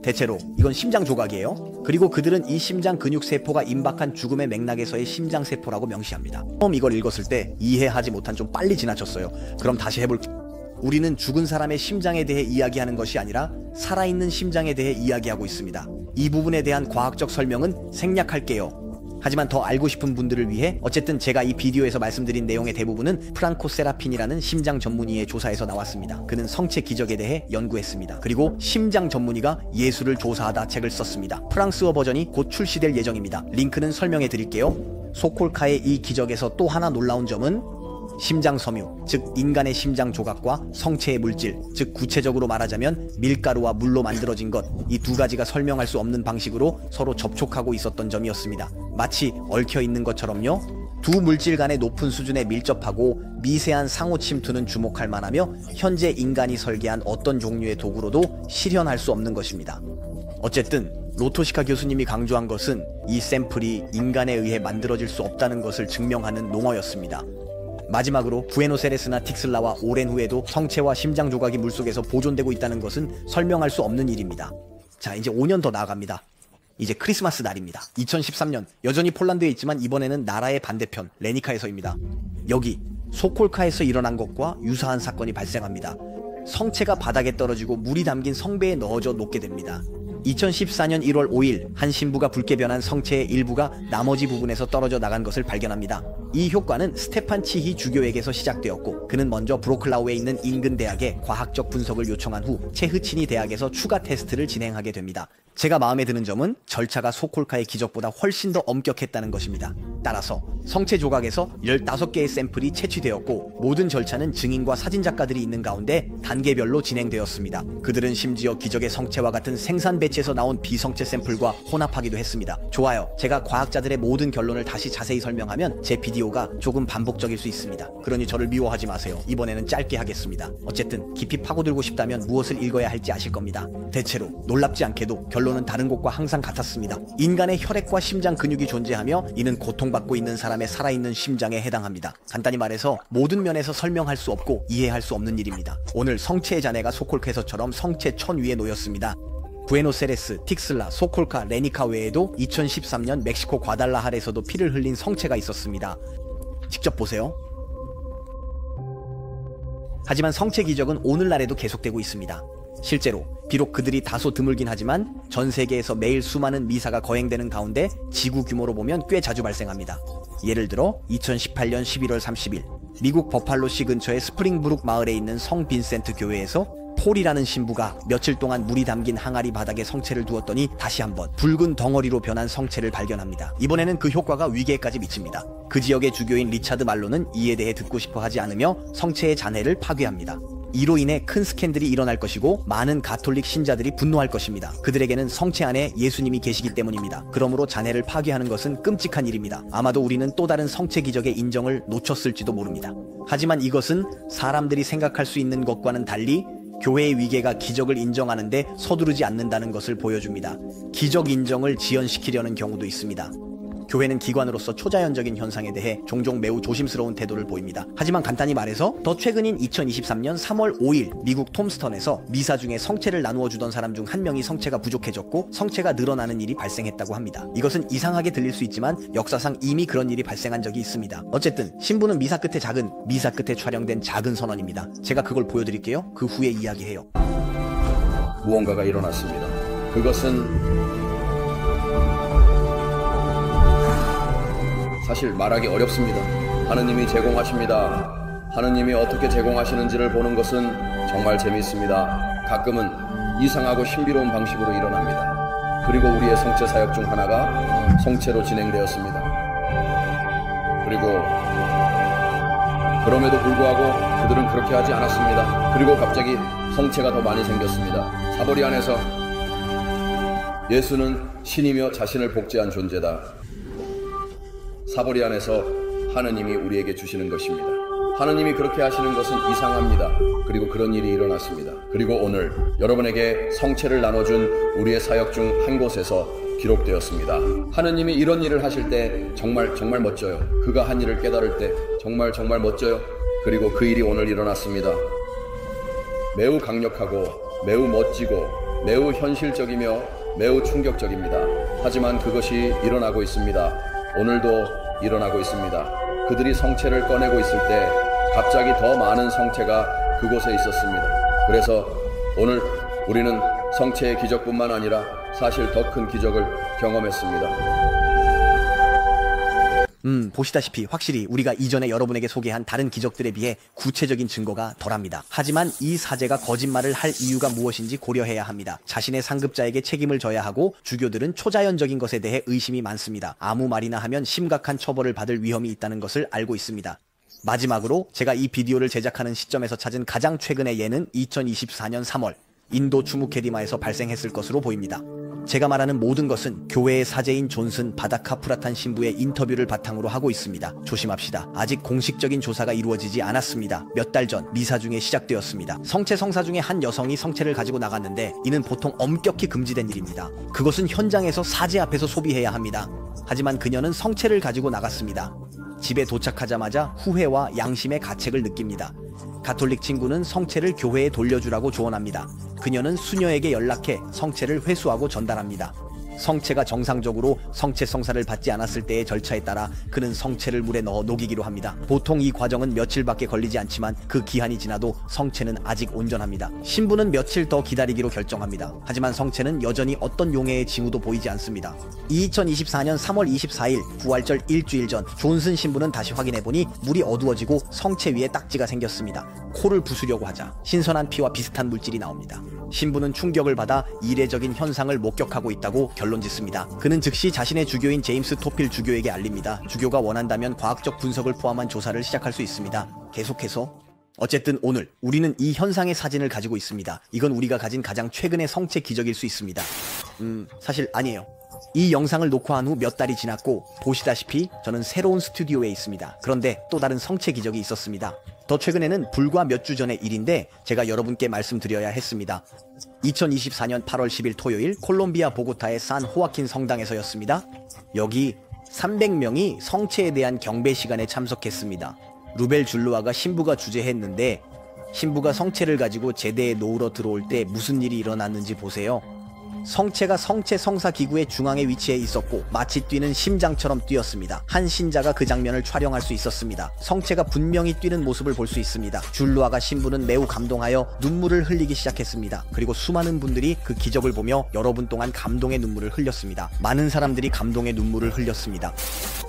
대체로 이건 심장 조각이에요. 그리고 그들은 이 심장 근육 세포가 임박한 죽음의 맥락에서의 심장 세포라고 명시합니다. 처음 이걸 읽었을 때 이해하지 못한 좀 빨리 지나쳤어요. 그럼 다시 해볼게요. 우리는 죽은 사람의 심장에 대해 이야기하는 것이 아니라 살아있는 심장에 대해 이야기하고 있습니다. 이 부분에 대한 과학적 설명은 생략할게요. 하지만 더 알고 싶은 분들을 위해 어쨌든 제가 이 비디오에서 말씀드린 내용의 대부분은 프랑코 세라핀이라는 심장 전문의의 조사에서 나왔습니다. 그는 성체 기적에 대해 연구했습니다. 그리고 심장 전문의가 예수를 조사하다 책을 썼습니다. 프랑스어 버전이 곧 출시될 예정입니다. 링크는 설명해 드릴게요. 소콜카의 이 기적에서 또 하나 놀라운 점은 심장 섬유, 즉 인간의 심장 조각과 성체의 물질, 즉 구체적으로 말하자면 밀가루와 물로 만들어진 것, 이 두 가지가 설명할 수 없는 방식으로 서로 접촉하고 있었던 점이었습니다. 마치 얽혀 있는 것처럼요. 두 물질 간의 높은 수준에 밀접하고 미세한 상호 침투는 주목할 만하며 현재 인간이 설계한 어떤 종류의 도구로도 실현할 수 없는 것입니다. 어쨌든 로토시카 교수님이 강조한 것은 이 샘플이 인간에 의해 만들어질 수 없다는 것을 증명하는 농어였습니다. 마지막으로 부에노스아이레스나 틱슬라와 오랜 후에도 성체와 심장 조각이 물속에서 보존되고 있다는 것은 설명할 수 없는 일입니다. 자, 이제 5년 더 나아갑니다. 이제 크리스마스 날입니다. 2013년 여전히 폴란드에 있지만 이번에는 나라의 반대편 레니카에서입니다. 여기 소콜카에서 일어난 것과 유사한 사건이 발생합니다. 성체가 바닥에 떨어지고 물이 담긴 성배에 넣어져 녹게 됩니다. 2014년 1월 5일 한 신부가 붉게 변한 성체의 일부가 나머지 부분에서 떨어져 나간 것을 발견합니다. 이 효과는 스테판 치히 주교에게서 시작되었고 그는 먼저 브로클라우에 있는 인근 대학에 과학적 분석을 요청한 후 체흐치니 대학에서 추가 테스트를 진행하게 됩니다. 제가 마음에 드는 점은 절차가 소콜카의 기적보다 훨씬 더 엄격했다는 것입니다. 따라서 성체 조각에서 15개의 샘플이 채취되었고 모든 절차는 증인과 사진작가들이 있는 가운데 단계별로 진행되었습니다. 그들은 심지어 기적의 성체와 같은 생산 배치에서 나온 비성체 샘플과 혼합하기도 했습니다. 좋아요. 제가 과학자들의 모든 결론을 다시 자세히 설명하면 제 비디오가 조금 반복적일 수 있습니다. 그러니 저를 미워하지 마세요. 이번에는 짧게 하겠습니다. 어쨌든 깊이 파고들고 싶다면 무엇을 읽어야 할지 아실 겁니다. 대체로 놀랍지 않게도 결론은 다른 곳과 항상 같았습니다. 인간의 혈액과 심장 근육이 존재하며 이는 고통받고 있는 사람의 살아있는 심장에 해당합니다. 간단히 말해서 모든 면에서 설명할 수 없고 이해할 수 없는 일입니다. 오늘 성체의 잔해가 소콜카에서처럼 성체 천 위에 놓였습니다. 부에노스아이레스, 틱슬라, 소콜카, 레니카 외에도 2013년 멕시코 과달라하르에서도 피를 흘린 성체가 있었습니다. 직접 보세요. 하지만 성체 기적은 오늘날에도 계속되고 있습니다. 실제로 비록 그들이 다소 드물긴 하지만 전 세계에서 매일 수많은 미사가 거행되는 가운데 지구 규모로 보면 꽤 자주 발생합니다. 예를 들어 2018년 11월 30일 미국 버팔로시 근처의 스프링브룩 마을에 있는 성 빈센트 교회에서 폴이라는 신부가 며칠 동안 물이 담긴 항아리 바닥에 성체를 두었더니 다시 한번 붉은 덩어리로 변한 성체를 발견합니다. 이번에는 그 효과가 위계에까지 미칩니다. 그 지역의 주교인 리차드 말로는 이에 대해 듣고 싶어 하지 않으며 성체의 잔해를 파괴합니다. 이로 인해 큰 스캔들이 일어날 것이고 많은 가톨릭 신자들이 분노할 것입니다. 그들에게는 성체 안에 예수님이 계시기 때문입니다. 그러므로 잔해를 파괴하는 것은 끔찍한 일입니다. 아마도 우리는 또 다른 성체 기적의 인정을 놓쳤을지도 모릅니다. 하지만 이것은 사람들이 생각할 수 있는 것과는 달리 교회의 위계가 기적을 인정하는데 서두르지 않는다는 것을 보여줍니다. 기적 인정을 지연시키려는 경우도 있습니다. 교회는 기관으로서 초자연적인 현상에 대해 종종 매우 조심스러운 태도를 보입니다. 하지만 간단히 말해서 더 최근인 2023년 3월 5일 미국 톰스턴에서 미사 중에 성체를 나누어 주던 사람 중 한 명이 성체가 부족해졌고 성체가 늘어나는 일이 발생했다고 합니다. 이것은 이상하게 들릴 수 있지만 역사상 이미 그런 일이 발생한 적이 있습니다. 어쨌든 신부는 미사 끝에 촬영된 작은 선언입니다. 제가 그걸 보여드릴게요. 그 후에 이야기해요. 무언가가 일어났습니다. 그것은 사실 말하기 어렵습니다. 하느님이 제공하십니다. 하느님이 어떻게 제공하시는지를 보는 것은 정말 재미있습니다. 가끔은 이상하고 신비로운 방식으로 일어납니다. 그리고 우리의 성체 사역 중 하나가 성체로 진행되었습니다. 그럼에도 불구하고 그들은 그렇게 하지 않았습니다. 그리고 갑자기 성체가 더 많이 생겼습니다. 사보리 안에서 예수는 신이며 자신을 복제한 존재다. 사보리 안에서 하느님이 우리에게 주시는 것입니다. 하느님이 그렇게 하시는 것은 이상합니다. 그리고 그런 일이 일어났습니다. 그리고 오늘 여러분에게 성체를 나눠준 우리의 사역 중 한 곳에서 기록되었습니다. 하느님이 이런 일을 하실 때 정말 멋져요. 그가 한 일을 깨달을 때 정말 멋져요. 그리고 그 일이 오늘 일어났습니다. 매우 강력하고 매우 멋지고 매우 현실적이며 매우 충격적입니다. 하지만 그것이 일어나고 있습니다. 오늘도 일어나고 있습니다. 그들이 성체를 꺼내고 있을 때 갑자기 더 많은 성체가 그곳에 있었습니다. 그래서 오늘 우리는 성체의 기적뿐만 아니라 사실 더 큰 기적을 경험했습니다. 보시다시피 확실히 우리가 이전에 여러분에게 소개한 다른 기적들에 비해 구체적인 증거가 덜합니다. 하지만 이 사제가 거짓말을 할 이유가 무엇인지 고려해야 합니다. 자신의 상급자에게 책임을 져야 하고 주교들은 초자연적인 것에 대해 의심이 많습니다. 아무 말이나 하면 심각한 처벌을 받을 위험이 있다는 것을 알고 있습니다. 마지막으로 제가 이 비디오를 제작하는 시점에서 찾은 가장 최근의 예는 2024년 3월 인도 추무케디마에서 발생했을 것으로 보입니다. 제가 말하는 모든 것은 교회의 사제인 존슨 바다카 프라탄 신부의 인터뷰를 바탕으로 하고 있습니다. 조심합시다. 아직 공식적인 조사가 이루어지지 않았습니다. 몇 달 전 미사 중에 시작되었습니다. 성체 성사 중에 한 여성이 성체를 가지고 나갔는데 이는 보통 엄격히 금지된 일입니다. 그것은 현장에서 사제 앞에서 소비해야 합니다. 하지만 그녀는 성체를 가지고 나갔습니다. 집에 도착하자마자 후회와 양심의 가책을 느낍니다. 가톨릭 친구는 성체를 교회에 돌려주라고 조언합니다. 그녀는 수녀에게 연락해 성체를 회수하고 전달합니다. 성체가 정상적으로 성체 성사를 받지 않았을 때의 절차에 따라 그는 성체를 물에 넣어 녹이기로 합니다. 보통 이 과정은 며칠밖에 걸리지 않지만 그 기한이 지나도 성체는 아직 온전합니다. 신부는 며칠 더 기다리기로 결정합니다. 하지만 성체는 여전히 어떤 용해의 징후도 보이지 않습니다. 2024년 3월 24일 부활절 일주일 전 존슨 신부는 다시 확인해보니 물이 어두워지고 성체 위에 딱지가 생겼습니다. 코를 부수려고 하자 신선한 피와 비슷한 물질이 나옵니다. 신부는 충격을 받아 이례적인 현상을 목격하고 있다고 결론짓습니다. 그는 즉시 자신의 주교인 제임스 토필 주교에게 알립니다. 주교가 원한다면 과학적 분석을 포함한 조사를 시작할 수 있습니다. 계속해서 어쨌든 오늘 우리는 이 현상의 사진을 가지고 있습니다. 이건 우리가 가진 가장 최근의 성체 기적일 수 있습니다. 사실 아니에요. 이 영상을 녹화한 후 몇 달이 지났고 보시다시피 저는 새로운 스튜디오에 있습니다. 그런데 또 다른 성체 기적이 있었습니다. 더 최근에는 불과 몇 주 전의 일인데 제가 여러분께 말씀드려야 했습니다. 2024년 8월 10일 토요일 콜롬비아 보고타의 산 호아킨 성당에서였습니다. 여기 300명이 성체에 대한 경배 시간에 참석했습니다. 루벨 줄루아가 신부가 주재했는데 신부가 성체를 가지고 제대에 놓으러 들어올 때 무슨 일이 일어났는지 보세요. 성체가 성체 성사 기구의 중앙에 위치해 있었고 마치 뛰는 심장처럼 뛰었습니다. 한 신자가 그 장면을 촬영할 수 있었습니다. 성체가 분명히 뛰는 모습을 볼 수 있습니다. 줄루아가 신부는 매우 감동하여 눈물을 흘리기 시작했습니다. 그리고 수많은 분들이 그 기적을 보며 여러 분 동안 감동의 눈물을 흘렸습니다. 많은 사람들이 감동의 눈물을 흘렸습니다.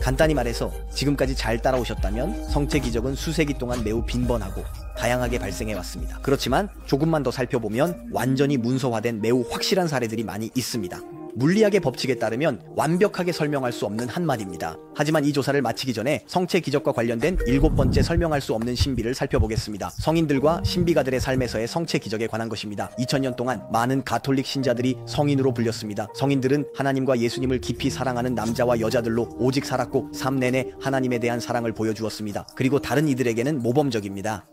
간단히 말해서 지금까지 잘 따라오셨다면 성체 기적은 수세기 동안 매우 빈번하고 다양하게 발생해 왔습니다. 그렇지만 조금만 더 살펴보면 완전히 문서화된 매우 확실한 사례들이 많이 있습니다. 물리학의 법칙에 따르면 완벽하게 설명할 수 없는 한마디입니다. 하지만 이 조사를 마치기 전에 성체 기적과 관련된 7번째 설명할 수 없는 신비를 살펴보겠습니다. 성인들과 신비가들의 삶에서의 성체 기적에 관한 것입니다. 2000년 동안 많은 가톨릭 신자들이 성인으로 불렸습니다. 성인들은 하나님과 예수님을 깊이 사랑하는 남자와 여자들로 오직 살았고 삶 내내 하나님에 대한 사랑을 보여주었습니다. 그리고 다른 이들에게는 모범적입니다.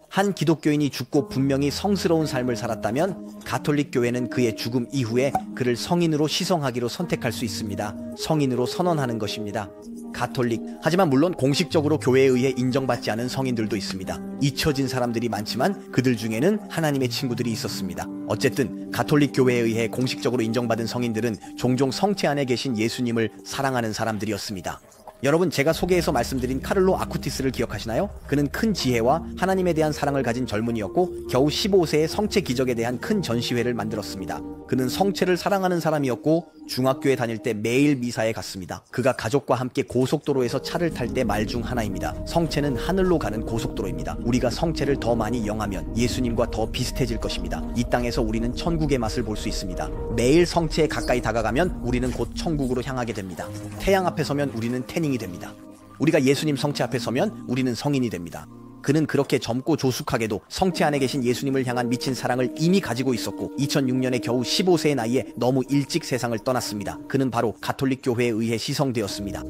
한 기독교인이 죽고 분명히 성스러운 삶을 살았다면 가톨릭 교회는 그의 죽음 이후에 그를 성인으로 시성하기로 선택할 수 있습니다. 성인으로 선언하는 것입니다. 가톨릭. 하지만 물론 공식적으로 교회에 의해 인정받지 않은 성인들도 있습니다. 잊혀진 사람들이 많지만 그들 중에는 하나님의 친구들이 있었습니다. 어쨌든 가톨릭 교회에 의해 공식적으로 인정받은 성인들은 종종 성체 안에 계신 예수님을 사랑하는 사람들이었습니다. 여러분, 제가 소개해서 말씀드린 카를로 아쿠티스를 기억하시나요? 그는 큰 지혜와 하나님에 대한 사랑을 가진 젊은이였고 겨우 15세의 성체 기적에 대한 큰 전시회를 만들었습니다. 그는 성체를 사랑하는 사람이었고 중학교에 다닐 때 매일 미사에 갔습니다. 그가 가족과 함께 고속도로에서 차를 탈 때 말 중 하나입니다. 성체는 하늘로 가는 고속도로입니다. 우리가 성체를 더 많이 영하면 예수님과 더 비슷해질 것입니다. 이 땅에서 우리는 천국의 맛을 볼 수 있습니다. 매일 성체에 가까이 다가가면 우리는 곧 천국으로 향하게 됩니다. 태양 앞에 서면 우리는 태닝이 됩니다. 우리가 예수님 성체 앞에 서면 우리는 성인이 됩니다. 그는 그렇게 젊고 조숙하게도 성체 안에 계신 예수님을 향한 미친 사랑을 이미 가지고 있었고 2006년에 겨우 15세의 나이에 너무 일찍 세상을 떠났습니다. 그는 바로 가톨릭 교회에 의해 시성되었습니다.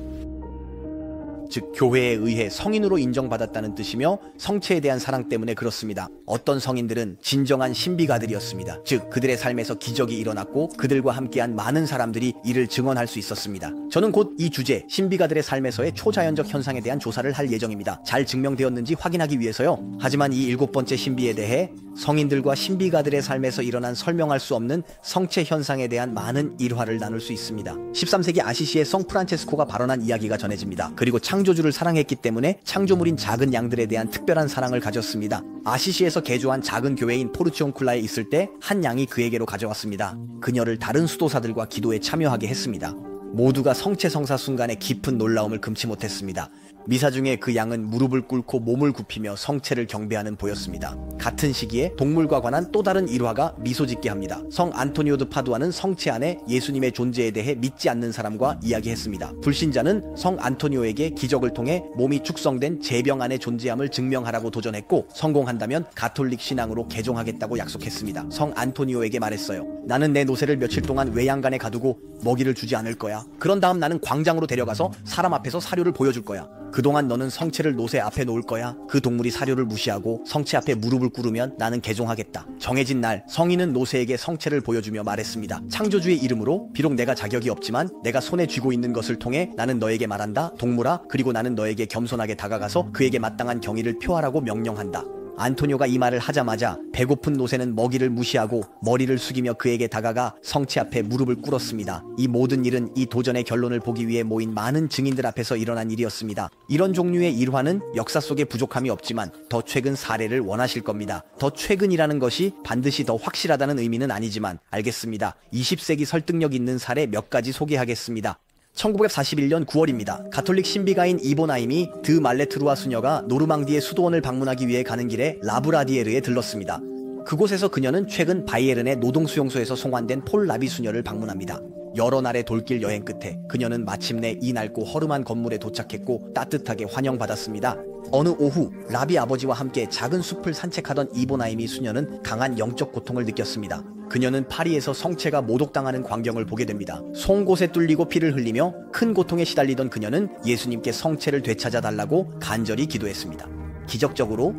즉 교회에 의해 성인으로 인정받았다는 뜻이며 성체에 대한 사랑 때문에 그렇습니다. 어떤 성인들은 진정한 신비가들이었습니다. 즉 그들의 삶에서 기적이 일어났고 그들과 함께한 많은 사람들이 이를 증언할 수 있었습니다. 저는 곧 이 주제 신비가들의 삶에서의 초자연적 현상에 대한 조사를 할 예정입니다. 잘 증명되었는지 확인하기 위해서요. 하지만 이 7번째 신비에 대해 성인들과 신비가들의 삶에서 일어난 설명할 수 없는 성체 현상에 대한 많은 일화를 나눌 수 있습니다. 13세기 아시시의 성 프란체스코가 발언한 이야기가 전해집니다. 그리고 창조주를 사랑했기 때문에 창조물인 작은 양들에 대한 특별한 사랑을 가졌습니다. 아시시에서 개조한 작은 교회인 포르치온쿨라에 있을 때 한 양이 그에게로 가져왔습니다. 그녀를 다른 수도사들과 기도에 참여하게 했습니다. 모두가 성체 성사 순간의 깊은 놀라움을 금치 못했습니다. 미사 중에 그 양은 무릎을 꿇고 몸을 굽히며 성체를 경배하는 보였습니다. 같은 시기에 동물과 관한 또 다른 일화가 미소짓게 합니다. 성 안토니오 드 파두아는 성체 안에 예수님의 존재에 대해 믿지 않는 사람과 이야기했습니다. 불신자는 성 안토니오에게 기적을 통해 몸이 축성된 제병 안의 존재함을 증명하라고 도전했고 성공한다면 가톨릭 신앙으로 개종하겠다고 약속했습니다. 성 안토니오에게 말했어요. 나는 내 노새를 며칠 동안 외양간에 가두고 먹이를 주지 않을 거야. 그런 다음 나는 광장으로 데려가서 사람 앞에서 사료를 보여줄 거야. 그동안 너는 성체를 노새 앞에 놓을 거야. 그 동물이 사료를 무시하고 성체 앞에 무릎을 꿇으면 나는 개종하겠다. 정해진 날 성인은 노새에게 성체를 보여주며 말했습니다. 창조주의 이름으로 비록 내가 자격이 없지만 내가 손에 쥐고 있는 것을 통해 나는 너에게 말한다. 동물아, 그리고 나는 너에게 겸손하게 다가가서 그에게 마땅한 경의를 표하라고 명령한다. 안토니오가 이 말을 하자마자 배고픈 노새는 먹이를 무시하고 머리를 숙이며 그에게 다가가 성체 앞에 무릎을 꿇었습니다. 이 모든 일은 이 도전의 결론을 보기 위해 모인 많은 증인들 앞에서 일어난 일이었습니다. 이런 종류의 일화는 역사 속에 부족함이 없지만 더 최근 사례를 원하실 겁니다. 더 최근이라는 것이 반드시 더 확실하다는 의미는 아니지만 알겠습니다. 20세기 설득력 있는 사례 몇 가지 소개하겠습니다. 1941년 9월입니다. 가톨릭 신비가인 이보나임이 드 말레트루아 수녀가 노르망디의 수도원을 방문하기 위해 가는 길에 라브라디에르에 들렀습니다. 그곳에서 그녀는 최근 바이에른의 노동수용소에서 송환된 폴 라비 수녀를 방문합니다. 여러 날의 돌길 여행 끝에 그녀는 마침내 이 낡고 허름한 건물에 도착했고 따뜻하게 환영받았습니다. 어느 오후 라비 아버지와 함께 작은 숲을 산책하던 이보나임이 수녀는 강한 영적 고통을 느꼈습니다. 그녀는 파리에서 성체가 모독당하는 광경을 보게 됩니다. 송곳에 뚫리고 피를 흘리며 큰 고통에 시달리던 그녀는 예수님께 성체를 되찾아 달라고 간절히 기도했습니다. 기적적으로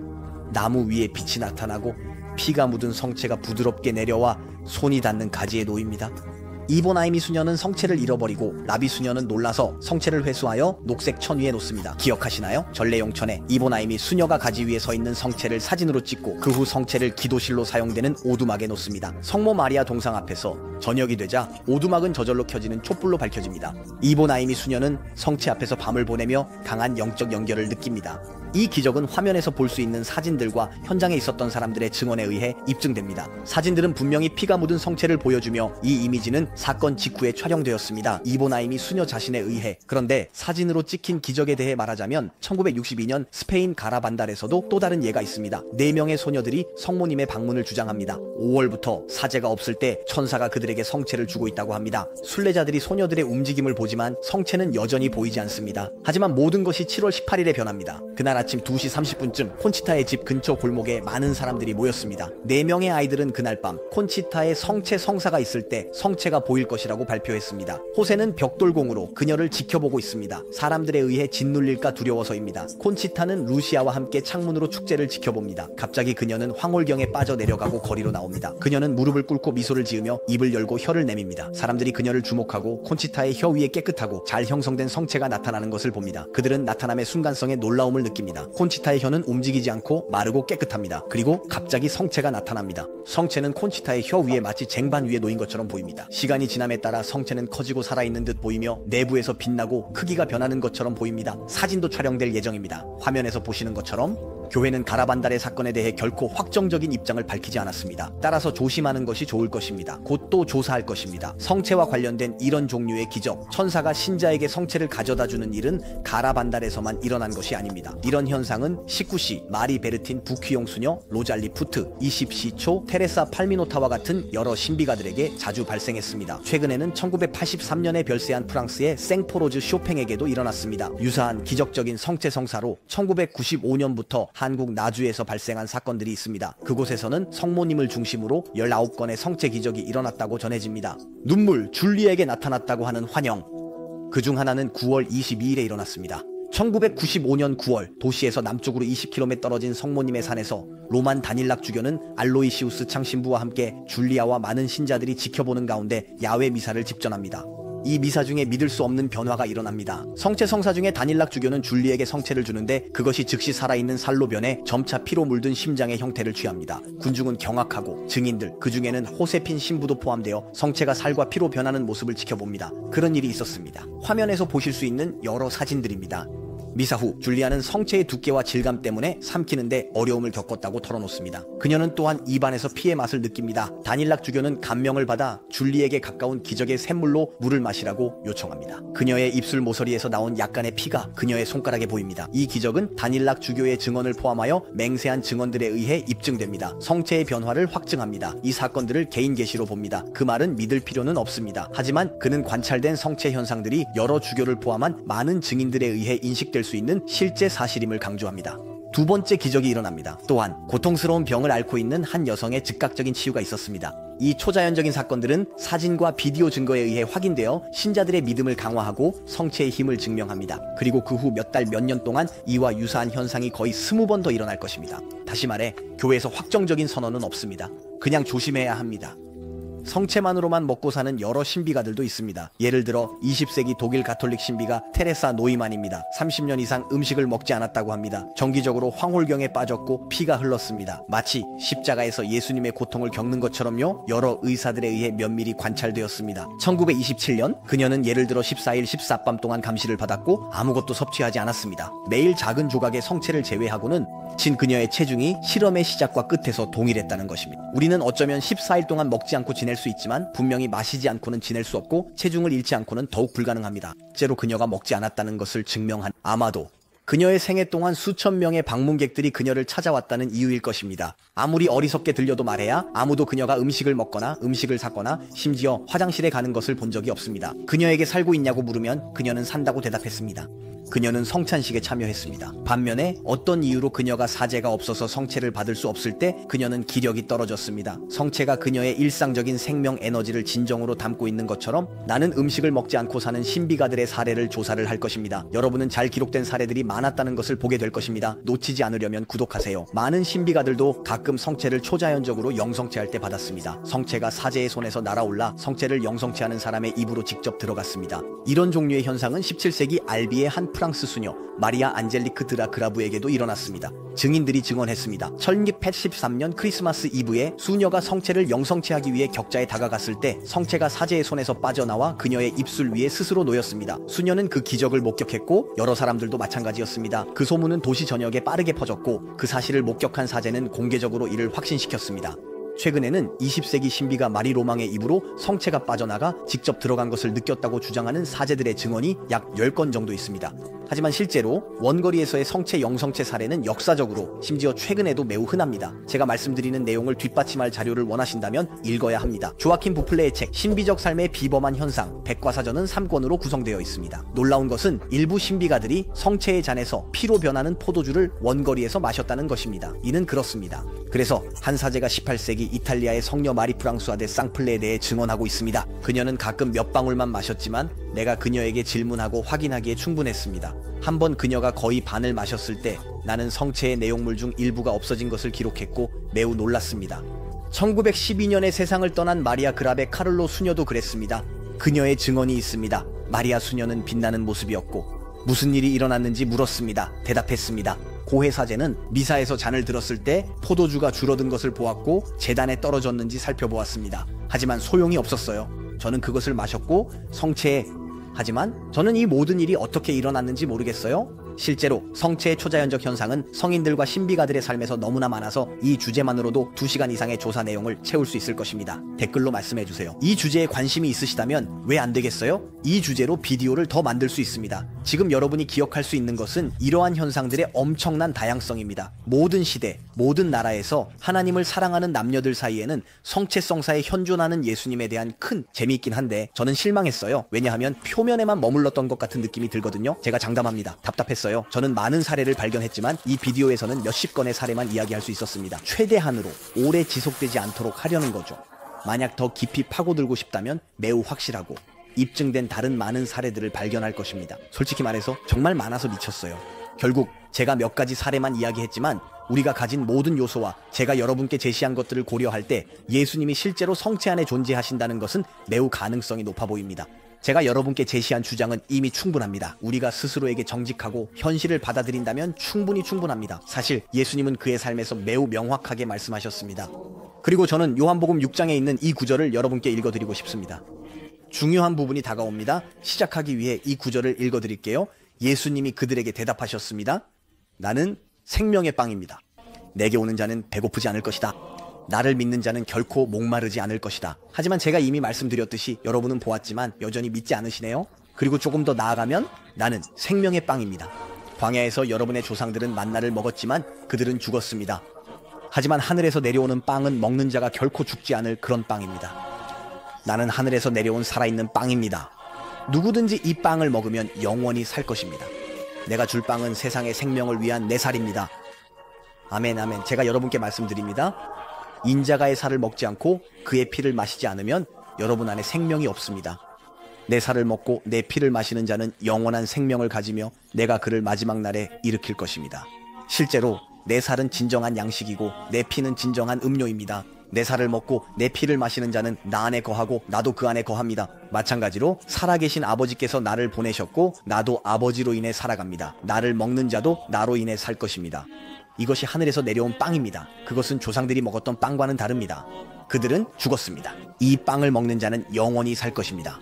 나무 위에 빛이 나타나고 피가 묻은 성체가 부드럽게 내려와 손이 닿는 가지에 놓입니다. 이보나임이 수녀는 성체를 잃어버리고 라비 수녀는 놀라서 성체를 회수하여 녹색 천 위에 놓습니다. 기억하시나요? 전래용천에 이보나임이 수녀가 가지 위에 서 있는 성체를 사진으로 찍고 그 후 성체를 기도실로 사용되는 오두막에 놓습니다. 성모 마리아 동상 앞에서 저녁이 되자 오두막은 저절로 켜지는 촛불로 밝혀집니다. 이보나임이 수녀는 성체 앞에서 밤을 보내며 강한 영적 연결을 느낍니다. 이 기적은 화면에서 볼 수 있는 사진들과 현장에 있었던 사람들의 증언에 의해 입증됩니다. 사진들은 분명히 피가 묻은 성체를 보여주며 이 이미지는 사건 직후에 촬영되었습니다. 이보나임이 수녀 자신에 의해. 그런데 사진으로 찍힌 기적에 대해 말하자면 1962년 스페인 가라반달에서도 또 다른 예가 있습니다. 4명의 소녀들이 성모님의 방문을 주장합니다. 5월부터 사제가 없을 때 천사가 그들에게 성체를 주고 있다고 합니다. 순례자들이 소녀들의 움직임을 보지만 성체는 여전히 보이지 않습니다. 하지만 모든 것이 7월 18일에 변합니다. 그날 아침 2시 30분쯤 콘치타의 집 근처 골목에 많은 사람들이 모였습니다. 4명의 아이들은 그날 밤 콘치타의 성체 성사가 있을 때 성체가 보일 것이라고 발표했습니다. 호세는 벽돌공으로 그녀를 지켜보고 있습니다. 사람들에 의해 짓눌릴까 두려워서입니다. 콘치타는 루시아와 함께 창문으로 축제를 지켜봅니다. 갑자기 그녀는 황홀경에 빠져 내려가고 거리로 나옵니다. 그녀는 무릎을 꿇고 미소를 지으며 입을 열고 혀를 내밉니다. 사람들이 그녀를 주목하고 콘치타의 혀 위에 깨끗하고 잘 형성된 성체가 나타나는 것을 봅니다. 그들은 나타남의 순간성에 놀라움을 느낍니다. 콘치타의 혀는 움직이지 않고 마르고 깨끗합니다. 그리고 갑자기 성체가 나타납니다. 성체는 콘치타의 혀 위에 마치 쟁반 위에 놓인 것처럼 보입니다. 시간이 지남에 따라 성체는 커지고 살아있는 듯 보이며 내부에서 빛나고 크기가 변하는 것처럼 보입니다. 사진도 촬영될 예정입니다. 화면에서 보시는 것처럼 교회는 가라반달의 사건에 대해 결코 확정적인 입장을 밝히지 않았습니다. 따라서 조심하는 것이 좋을 것입니다. 곧 또 조사할 것입니다. 성체와 관련된 이런 종류의 기적, 천사가 신자에게 성체를 가져다주는 일은 가라반달에서만 일어난 것이 아닙니다. 이런 현상은 19시 마리 베르틴 부퀴용 수녀, 로잘리 푸트, 20시초 테레사 팔미노타와 같은 여러 신비가들에게 자주 발생했습니다. 최근에는 1983년에 별세한 프랑스의 생포로즈 쇼팽에게도 일어났습니다. 유사한 기적적인 성체 성사로 1995년부터 한국 나주에서 발생한 사건들이 있습니다. 그곳에서는 성모님을 중심으로 19건의 성체 기적이 일어났다고 전해집니다. 눈물, 줄리에게 나타났다고 하는 환영. 그중 하나는 9월 22일에 일어났습니다. 1995년 9월 도시에서 남쪽으로 20km 떨어진 성모님의 산에서 로만 다닐락 주교는 알로이시우스 창신부와 함께 줄리아와 많은 신자들이 지켜보는 가운데 야외 미사를 집전합니다. 이 미사 중에 믿을 수 없는 변화가 일어납니다. 성체 성사 중에 다닐락 주교는 줄리에게 성체를 주는데 그것이 즉시 살아있는 살로 변해 점차 피로 물든 심장의 형태를 취합니다. 군중은 경악하고 증인들, 그 중에는 호세핀 신부도 포함되어 성체가 살과 피로 변하는 모습을 지켜봅니다. 그런 일이 있었습니다. 화면에서 보실 수 있는 여러 사진들입니다. 미사 후 줄리아는 성체의 두께와 질감 때문에 삼키는데 어려움을 겪었다고 털어놓습니다. 그녀는 또한 입안에서 피의 맛을 느낍니다. 다닐락 주교는 감명을 받아 줄리에게 가까운 기적의 샘물로 물을 마시라고 요청합니다. 그녀의 입술 모서리에서 나온 약간의 피가 그녀의 손가락에 보입니다. 이 기적은 다닐락 주교의 증언을 포함하여 맹세한 증언들에 의해 입증됩니다. 성체의 변화를 확증합니다. 이 사건들을 개인 계시로 봅니다. 그 말은 믿을 필요는 없습니다. 하지만 그는 관찰된 성체 현상들이 여러 주교를 포함한 많은 증인들에 의해 인식될 수 있는 실제 사실임을 강조합니다. 두 번째 기적이 일어납니다. 또한 고통스러운 병을 앓고 있는 한 여성의 즉각적인 치유가 있었습니다. 이 초자연적인 사건들은 사진과 비디오 증거에 의해 확인되어 신자들의 믿음을 강화하고 성체의 힘을 증명합니다. 그리고 그 후 몇 달 몇 년 동안 이와 유사한 현상이 거의 20번 더 일어날 것입니다. 다시 말해 교회에서 확정적인 선언은 없습니다. 그냥 조심해야 합니다. 성체만으로만 먹고 사는 여러 신비가들도 있습니다. 예를 들어 20세기 독일 가톨릭 신비가 테레사 노이만입니다. 30년 이상 음식을 먹지 않았다고 합니다. 정기적으로 황홀경에 빠졌고 피가 흘렀습니다. 마치 십자가에서 예수님의 고통을 겪는 것처럼요. 여러 의사들에 의해 면밀히 관찰되었습니다. 1927년 그녀는 예를 들어 14일 14밤 동안 감시를 받았고 아무것도 섭취하지 않았습니다. 매일 작은 조각의 성체를 제외하고는 그녀의 체중이 실험의 시작과 끝에서 동일했다는 것입니다. 우리는 어쩌면 14일 동안 먹지 않고 지낼 수 있지만 분명히 마시지 않고는 지낼 수 없고 체중을 잃지 않고는 더욱 불가능합니다. 실제로 그녀가 먹지 않았다는 것을 증명한 아마도 그녀의 생애 동안 수천 명의 방문객들이 그녀를 찾아왔다는 이유일 것입니다. 아무리 어리석게 들려도 말해야 아무도 그녀가 음식을 먹거나 음식을 샀거나 심지어 화장실에 가는 것을 본 적이 없습니다. 그녀에게 살고 있냐고 물으면 그녀는 산다고 대답했습니다. 그녀는 성찬식에 참여했습니다. 반면에 어떤 이유로 그녀가 사제가 없어서 성체를 받을 수 없을 때 그녀는 기력이 떨어졌습니다. 성체가 그녀의 일상적인 생명 에너지를 진정으로 담고 있는 것처럼 나는 음식을 먹지 않고 사는 신비가들의 사례를 조사를 할 것입니다. 여러분은 잘 기록된 사례들이 많았다는 것을 보게 될 것입니다. 놓치지 않으려면 구독하세요. 많은 신비가들도 가끔 성체를 초자연적으로 영성체할 때 받았습니다. 성체가 사제의 손에서 날아올라 성체를 영성체하는 사람의 입으로 직접 들어갔습니다. 이런 종류의 현상은 17세기 알비의 한 프랑스 수녀 마리아 안젤리크 드라크라브에게도 일어났습니다. 증인들이 증언했습니다. 1683년 크리스마스 이브에 수녀가 성체를 영성체하기 위해 격자에 다가갔을 때 성체가 사제의 손에서 빠져나와 그녀의 입술 위에 스스로 놓였습니다. 수녀는 그 기적을 목격했고 여러 사람들도 마찬가지였습니다. 그 소문은 도시 전역에 빠르게 퍼졌고 그 사실을 목격한 사제는 공개적으로 이를 확신시켰습니다. 최근에는 20세기 신비가 마리 로망의 입으로 성체가 빠져나가 직접 들어간 것을 느꼈다고 주장하는 사제들의 증언이 약 10건 정도 있습니다. 하지만 실제로 원거리에서의 성체 영성체 사례는 역사적으로 심지어 최근에도 매우 흔합니다. 제가 말씀드리는 내용을 뒷받침할 자료를 원하신다면 읽어야 합니다. 조아킨 부플레의 책 신비적 삶의 비범한 현상 백과사전은 3권으로 구성되어 있습니다. 놀라운 것은 일부 신비가들이 성체의 잔에서 피로 변하는 포도주를 원거리에서 마셨다는 것입니다. 이는 그렇습니다. 그래서 한 사제가 18세기 이탈리아의 성녀 마리 프랑수아 데 쌍플레에 대해 증언하고 있습니다. 그녀는 가끔 몇 방울만 마셨지만 내가 그녀에게 질문하고 확인하기에 충분했습니다. 한번 그녀가 거의 반을 마셨을 때 나는 성체의 내용물 중 일부가 없어진 것을 기록했고 매우 놀랐습니다. 1912년에 세상을 떠난 마리아 그라베 카를로 수녀도 그랬습니다. 그녀의 증언이 있습니다. 마리아 수녀는 빛나는 모습이었고 무슨 일이 일어났는지 물었습니다. 대답했습니다. 고해 사제는 미사에서 잔을 들었을 때 포도주가 줄어든 것을 보았고 제단에 떨어졌는지 살펴보았습니다. 하지만 소용이 없었어요. 저는 그것을 마셨고 성체에 하지만 저는 이 모든 일이 어떻게 일어났는지 모르겠어요. 실제로 성체의 초자연적 현상은 성인들과 신비가들의 삶에서 너무나 많아서 이 주제만으로도 2시간 이상의 조사 내용을 채울 수 있을 것입니다. 댓글로 말씀해주세요. 이 주제에 관심이 있으시다면 왜 안 되겠어요? 이 주제로 비디오를 더 만들 수 있습니다. 지금 여러분이 기억할 수 있는 것은 이러한 현상들의 엄청난 다양성입니다. 모든 시대, 모든 나라에서 하나님을 사랑하는 남녀들 사이에는 성체성사에 현존하는 예수님에 대한 큰 재미있긴 한데 저는 실망했어요. 왜냐하면 표면에만 머물렀던 것 같은 느낌이 들거든요. 제가 장담합니다. 답답했어요. 저는 많은 사례를 발견했지만 이 비디오에서는 몇십 건의 사례만 이야기할 수 있었습니다. 최대한으로 오래 지속되지 않도록 하려는 거죠. 만약 더 깊이 파고들고 싶다면 매우 확실하고 입증된 다른 많은 사례들을 발견할 것입니다. 솔직히 말해서 정말 많아서 미쳤어요. 결국 제가 몇 가지 사례만 이야기했지만 우리가 가진 모든 요소와 제가 여러분께 제시한 것들을 고려할 때 예수님이 실제로 성체 안에 존재하신다는 것은 매우 가능성이 높아 보입니다. 제가 여러분께 제시한 주장은 이미 충분합니다. 우리가 스스로에게 정직하고 현실을 받아들인다면 충분합니다. 사실 예수님은 그의 삶에서 매우 명확하게 말씀하셨습니다. 그리고 저는 요한복음 6장에 있는 이 구절을 여러분께 읽어드리고 싶습니다. 중요한 부분이 다가옵니다. 시작하기 위해 이 구절을 읽어드릴게요. 예수님이 그들에게 대답하셨습니다. 나는 생명의 빵입니다. 내게 오는 자는 배고프지 않을 것이다. 나를 믿는 자는 결코 목마르지 않을 것이다. 하지만 제가 이미 말씀드렸듯이 여러분은 보았지만 여전히 믿지 않으시네요. 그리고 조금 더 나아가면 나는 생명의 빵입니다. 광야에서 여러분의 조상들은 만나를 먹었지만 그들은 죽었습니다. 하지만 하늘에서 내려오는 빵은 먹는 자가 결코 죽지 않을 그런 빵입니다. 나는 하늘에서 내려온 살아있는 빵입니다. 누구든지 이 빵을 먹으면 영원히 살 것입니다. 내가 줄 빵은 세상의 생명을 위한 내 살입니다. 아멘, 아멘. 제가 여러분께 말씀드립니다. 인자가의 살을 먹지 않고 그의 피를 마시지 않으면 여러분 안에 생명이 없습니다. 내 살을 먹고 내 피를 마시는 자는 영원한 생명을 가지며 내가 그를 마지막 날에 일으킬 것입니다. 실제로 내 살은 진정한 양식이고 내 피는 진정한 음료입니다. 내 살을 먹고 내 피를 마시는 자는 나 안에 거하고 나도 그 안에 거합니다. 마찬가지로 살아계신 아버지께서 나를 보내셨고 나도 아버지로 인해 살아갑니다. 나를 먹는 자도 나로 인해 살 것입니다. 이것이 하늘에서 내려온 빵입니다. 그것은 조상들이 먹었던 빵과는 다릅니다. 그들은 죽었습니다. 이 빵을 먹는 자는 영원히 살 것입니다.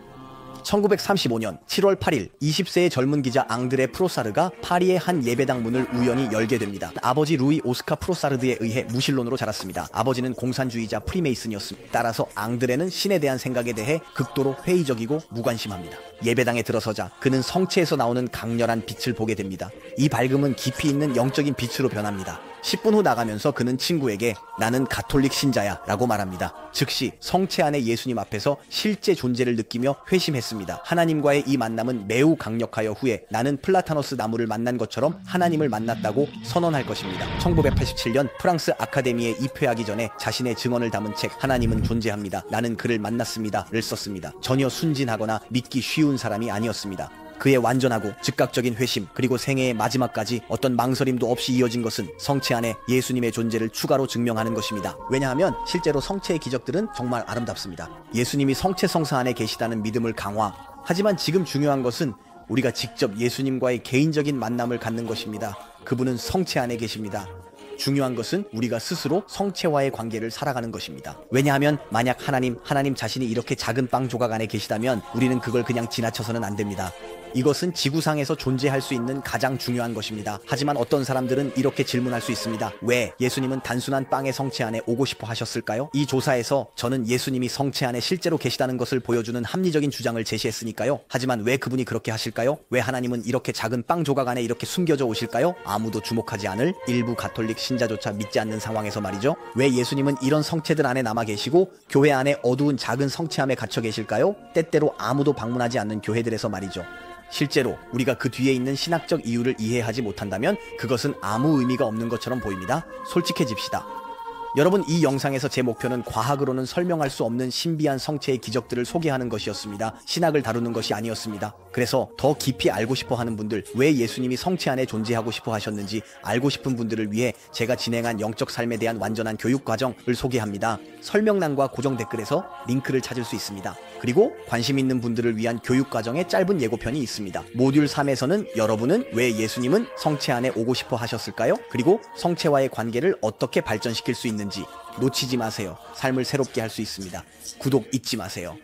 1935년 7월 8일 20세의 젊은 기자 앙드레 프로사르가 파리의 한 예배당 문을 우연히 열게 됩니다. 아버지 루이 오스카 프로사르드에 의해 무신론으로 자랐습니다. 아버지는 공산주의자 프리메이슨이었습니다. 따라서 앙드레는 신에 대한 생각에 대해 극도로 회의적이고 무관심합니다. 예배당에 들어서자 그는 성체에서 나오는 강렬한 빛을 보게 됩니다. 이 밝음은 깊이 있는 영적인 빛으로 변합니다. 10분 후 나가면서 그는 친구에게 나는 가톨릭 신자야 라고 말합니다. 즉시 성체 안에 예수님 앞에서 실제 존재를 느끼며 회심했습니다. 하나님과의 이 만남은 매우 강력하여 후에 나는 플라타너스 나무를 만난 것처럼 하나님을 만났다고 선언할 것입니다. 1987년 프랑스 아카데미에 입회하기 전에 자신의 증언을 담은 책 하나님은 존재합니다. 나는 그를 만났습니다를 썼습니다. 전혀 순진하거나 믿기 쉬운 사람이 아니었습니다. 그의 완전하고 즉각적인 회심 그리고 생애의 마지막까지 어떤 망설임도 없이 이어진 것은 성체 안에 예수님의 존재를 추가로 증명하는 것입니다. 왜냐하면 실제로 성체의 기적들은 정말 아름답습니다. 예수님이 성체 성사 안에 계시다는 믿음을 강화. 하지만 지금 중요한 것은 우리가 직접 예수님과의 개인적인 만남을 갖는 것입니다. 그분은 성체 안에 계십니다. 중요한 것은 우리가 스스로 성체와의 관계를 살아가는 것입니다. 왜냐하면 만약 하나님 자신이 이렇게 작은 빵 조각 안에 계시다면 우리는 그걸 그냥 지나쳐서는 안 됩니다. 이것은 지구상에서 존재할 수 있는 가장 중요한 것입니다. 하지만 어떤 사람들은 이렇게 질문할 수 있습니다. 왜 예수님은 단순한 빵의 성체 안에 오고 싶어 하셨을까요? 이 조사에서 저는 예수님이 성체 안에 실제로 계시다는 것을 보여주는 합리적인 주장을 제시했으니까요. 하지만 왜 그분이 그렇게 하실까요? 왜 하나님은 이렇게 작은 빵 조각 안에 이렇게 숨겨져 오실까요? 아무도 주목하지 않을 일부 가톨릭 신자조차 믿지 않는 상황에서 말이죠. 왜 예수님은 이런 성체들 안에 남아 계시고 교회 안에 어두운 작은 성체함에 갇혀 계실까요? 때때로 아무도 방문하지 않는 교회들에서 말이죠. 실제로 우리가 그 뒤에 있는 신학적 이유를 이해하지 못한다면 그것은 아무 의미가 없는 것처럼 보입니다. 솔직해집시다. 여러분, 이 영상에서 제 목표는 과학으로는 설명할 수 없는 신비한 성체의 기적들을 소개하는 것이었습니다. 신학을 다루는 것이 아니었습니다. 그래서 더 깊이 알고 싶어 하는 분들, 왜 예수님이 성체 안에 존재하고 싶어 하셨는지 알고 싶은 분들을 위해 제가 진행한 영적 삶에 대한 완전한 교육 과정을 소개합니다. 설명란과 고정 댓글에서 링크를 찾을 수 있습니다. 그리고 관심 있는 분들을 위한 교육 과정의 짧은 예고편이 있습니다. 모듈 3에서는 여러분은 왜 예수님은 성체 안에 오고 싶어 하셨을까요? 그리고 성체와의 관계를 어떻게 발전시킬 수 있는지 놓치지 마세요. 삶을 새롭게 할 수 있습니다. 구독 잊지 마세요.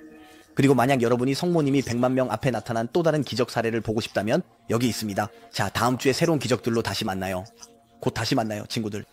그리고 만약 여러분이 성모님이 100만 명 앞에 나타난 또 다른 기적 사례를 보고 싶다면 여기 있습니다. 자, 다음 주에 새로운 기적들로 다시 만나요. 곧 다시 만나요, 친구들.